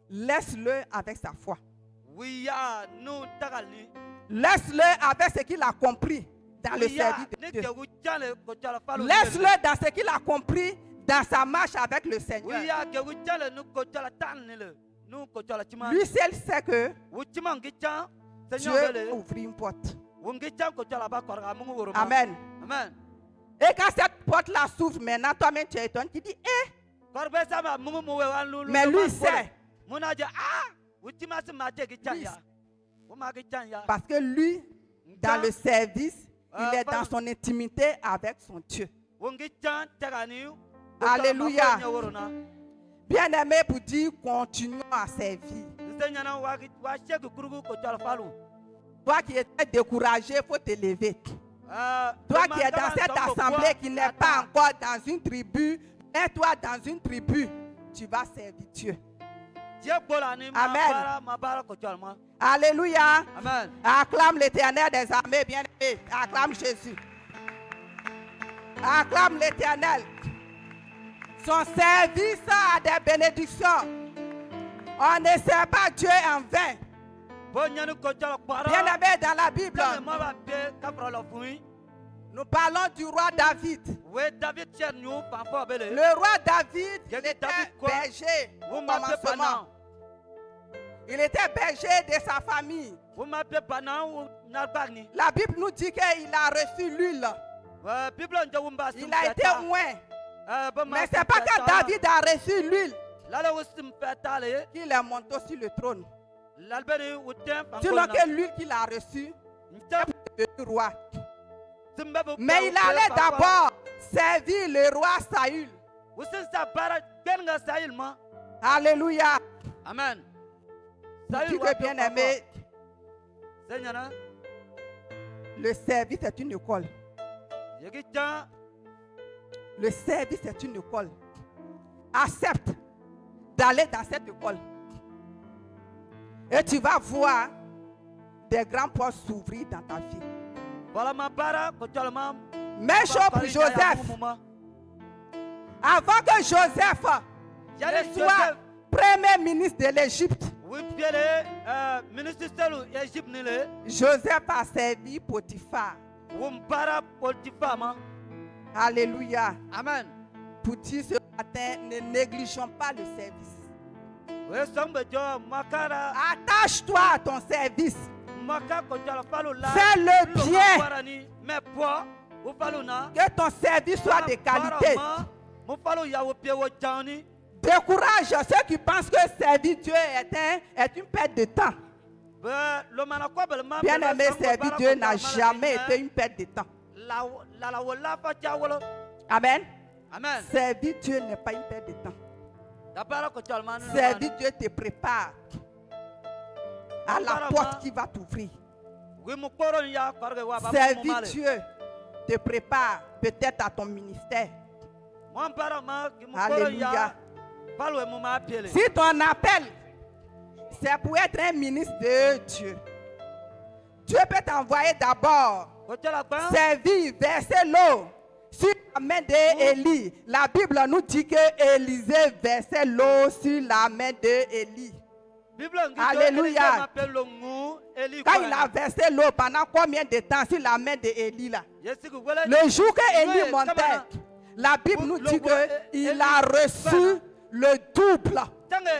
Laisse-le avec sa foi. Laisse-le avec ce qu'il a compris dans le service de Dieu. Laisse-le dans ce qu'il a compris dans sa marche avec le Seigneur. Lui seul sait que Dieu va ouvrir une porte. Amen. Amen. Et quand cette porte-là s'ouvre maintenant, toi-même tu es étonné, tu dis, mais lui sait. Parce que lui, dans le service, il est dans son intimité avec son Dieu. Alléluia. Bien-aimé, pour dire, continuons à servir. Toi qui étais découragé, il faut te lever. Toi qui es dans cette assemblée qui n'est pas encore dans une tribu, mets-toi dans une tribu, tu vas servir Dieu. Amen. Alléluia. Amen. Acclame l'Éternel des armées, bien-aimé. Acclame Jésus. Acclame l'Éternel. Son service a des bénédictions. On ne sert pas Dieu en vain. Bien-aimé, dans la Bible, nous parlons du roi David. Le roi David, il était berger au commencement. Il était berger de sa famille. La Bible nous dit qu'il a reçu l'huile. Il a été oint. Mais ce n'est pas quand David a reçu l'huile qu'il est monté sur le trône. Sinon que l'huile qu'il a reçue, il est devenu roi. Mais il allait d'abord servir le roi Saül. Alléluia. Amen. Tu que bien aimé, le service est une école. Le service est une école. Accepte d'aller dans cette école. Et tu vas voir des grands portes s'ouvrir dans ta vie. Même chose pour Joseph. Avant que Joseph soit premier ministre de l'Égypte, Joseph a servi Potiphar. Alléluia. Amen. Pour dire ce matin, ne négligeons pas le service. Attache-toi à ton service. Fais-le bien. Que ton service soit de qualité. Décourage ceux qui pensent que servir Dieu est une perte de temps. Bien-aimé, servir Dieu n'a jamais été une perte de temps. Amen. Amen. Servir Dieu n'est pas une perte de temps. Servir Dieu te prépare à la porte qui va t'ouvrir. Servir Dieu te prépare peut-être à ton ministère. Alléluia. Si ton appel, c'est pour être un ministre de Dieu, Dieu peut t'envoyer d'abord servir, verser l'eau sur la main d'Élie. La Bible nous dit que Élisée versait l'eau sur la main d'Élie. Alléluia. Quand il a versé l'eau, pendant combien de temps sur la main d'Élie là? Le jour que Élie montait, la Bible nous dit qu'il a reçu le double.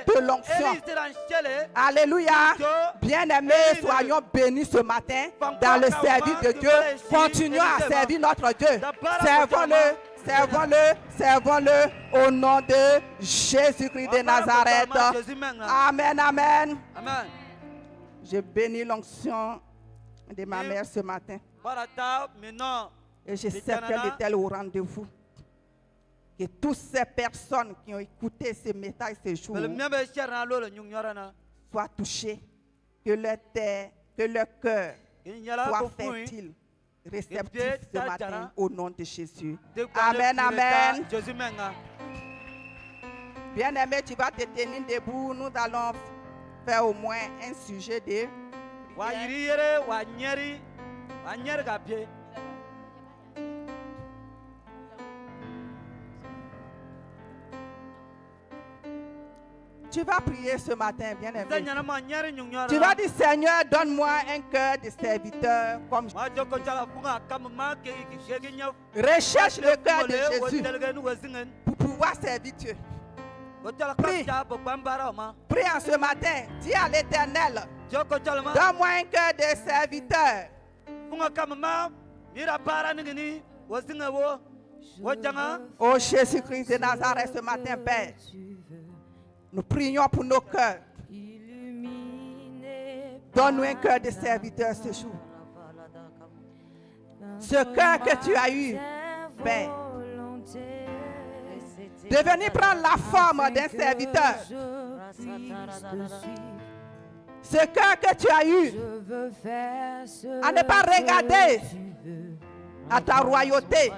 de l'onction. Alléluia. Bien-aimés, soyons bénis ce matin dans le service de Dieu. Continuons à servir notre Dieu. Servons-le. Servons-le, servons-le au nom de Jésus-Christ de Nazareth. Amen, amen. Je bénis l'onction de ma mère ce matin. Et je sais qu'elle est au rendez-vous. Que toutes ces personnes qui ont écouté ce message ce jour soient touchées. Que leur terre, que leur cœur soit fertile. Réceptif ce matin au nom de Jésus. Amen, amen. Bien-aimé, tu vas te tenir debout. Nous allons faire au moins un sujet de Tu vas prier ce matin, bien-aimé. Tu vas dire, Seigneur, donne-moi un cœur de serviteur comme recherche le cœur de Jésus pour pouvoir servir Dieu. Prie. Prie en ce matin. Dis à l'Éternel, donne-moi un cœur de serviteur. Oh Jésus-Christ de Nazareth, ce matin, Père, nous prions pour nos cœurs. Donne-nous un cœur de serviteur ce jour. Ce cœur que tu as eu, Père, de venir prendre la forme d'un serviteur. Ce cœur que tu as eu, à ne pas regarder à ta royauté,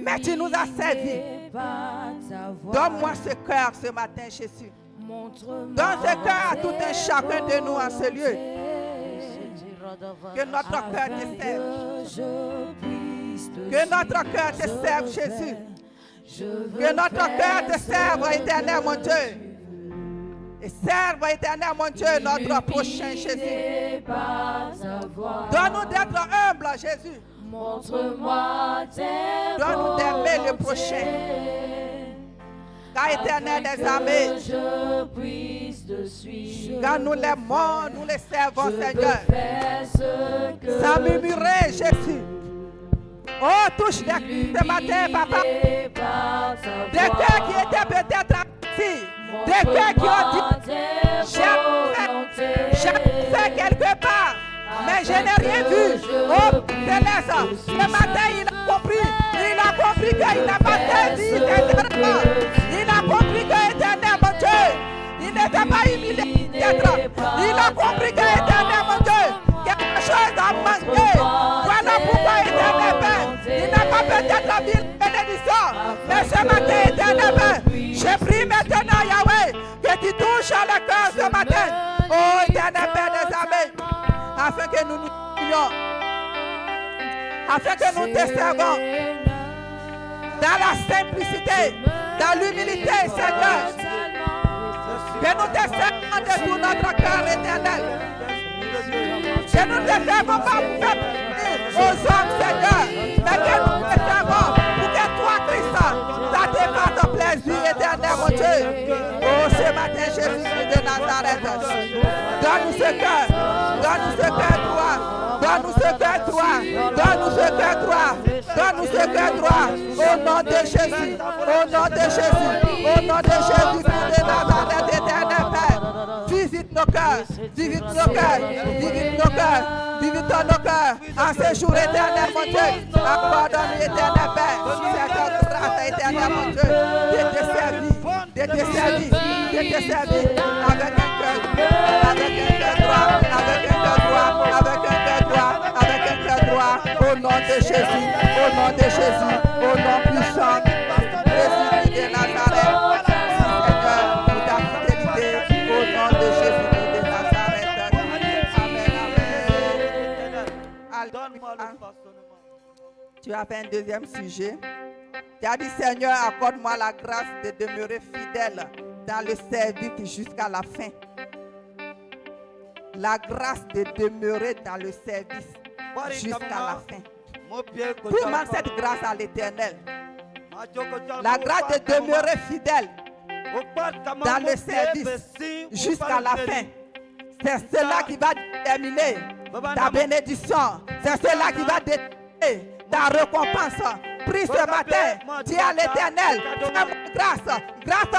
mais tu nous as servi. Donne-moi ce cœur ce matin, Jésus. Donne ce cœur à tout un chacun de nous en ce lieu. Que notre cœur te serve. Que notre cœur te serve, Jésus. Que notre cœur te serve, éternel mon Dieu. Et serve, éternel mon Dieu, notre prochain Jésus. Donne-nous d'être humbles, Jésus. Montre-moi tes donne-nous d'aimer le prochain. Car éternel des armées, car nous l'aimons, nous le servons, Seigneur. Sans murmurer, Jésus. Oh, touche ce matin, papa. Des cœurs qui étaient peut-être assis. Des cœurs qui ont dit, j'ai fait quelque part. Mais je n'ai rien vu. Oh, Céleste, ce matin, il a compris. Il a compris qu'il n'a pas servi éternellement. Il a compris que éternel, mon Dieu, il n'était pas humilié d'être. Il a compris que éternel, mon Dieu, quelque chose a manqué. Voilà pourquoi éternel Père, il n'a pas peut-être la ville bénédiction. Mais ce matin, éternel Père, je prie maintenant, Yahweh, que tu touches à le cœur ce matin. Oh, éternel Père des armées, afin que nous nous unions, afin que nous te servons dans la simplicité, dans l'humilité, Seigneur. Que nous te servons de tout notre cœur éternel. Que nous ne te servons pas pour faire plaisir aux hommes, Seigneur, mais que nous te servons pour que toi, Christ, ça te fasse plaisir éternel, mon Dieu. Oh, ce matin, Jésus de Nazareth, donne-nous ce cœur. Donne-nous ce cœur droit. Donne-nous ce cœur droit. Donne-nous ce cœur droit. Donne-nous ce cœur droit. Au nom de Jésus. Au nom de Jésus. Au nom de Jésus de Nazareth, éternel Père. Visite nos cœurs. Visite nos cœurs. Visite nos cœurs. Visite nos cœurs. En ce jour éternel, mon Dieu. Accorde-nous, éternel Père. Cette grâce, éternel, mon Dieu. De te servir. De te servir. De te servir. Avec un cœur. Avec un cœur droit. Avec un cœur droit. Avec un cœur droit. Avec un cœur droit. Au nom de Jésus. Au nom de Jésus. Au nom puissant. Jésus de Nazareth. Seigneur, pour ta fidélité. Au nom de Jésus de Nazareth. Amen. Amen. Tu as fait un deuxième sujet. Tu as dit, Seigneur, accorde-moi la grâce de demeurer fidèle dans le service jusqu'à la fin. La grâce de demeurer dans le service jusqu'à la fin. Demande cette grâce à l'Éternel. La grâce de demeurer fidèle dans le service jusqu'à la fin. C'est cela qui va déterminer ta bénédiction. C'est cela qui va déterminer ta récompense. Prie ce matin, dis à l'Éternel, fais-moi grâce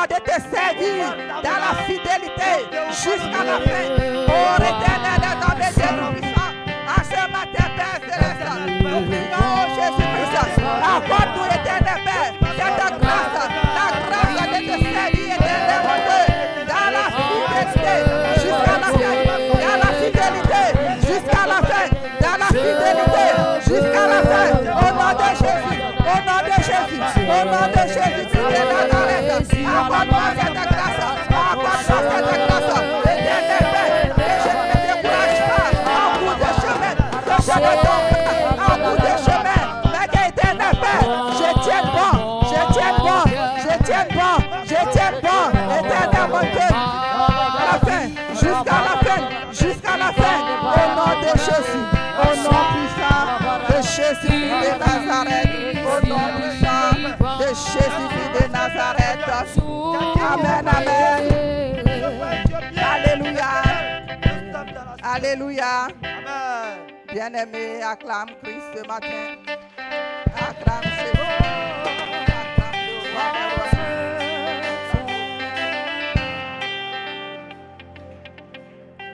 de te servir dans la fidélité jusqu'à la fin. Oh l'Éternel des hommes et des puissants, à ce matin, Père Céleste, nous prions Jésus-Christ. Accorde-nous, Éternel Père, cette grâce, la grâce de te servir, Éternel mon Dieu, dans la fidélité jusqu'à la fin, dans la fidélité jusqu'à la fin, dans la fidélité jusqu'à la fin. Au nom de Jésus, au nom de Jésus, au nom de Jésus, tu es Nazareth. Accorde-moi cette grâce, accorde-moi cette grâce, Éternel Père, que je ne me décourage pas en bout de chemin, que je ne tombe pas en bout de chemin, mais qu'Éternel Père, je tienne bon, je tienne bon, je tienne bon, je tienne bon, Éternel mon Dieu, à la fin, jusqu'à la fin, jusqu'à la fin, au nom de Jésus, au nom puissant de Jésus de Nazareth, au nom puissant de Jésus de Nazareth. Amen, amen. Alléluia. Alléluia. Bien-aimé, acclame Christ ce matin. Acclame Jésus.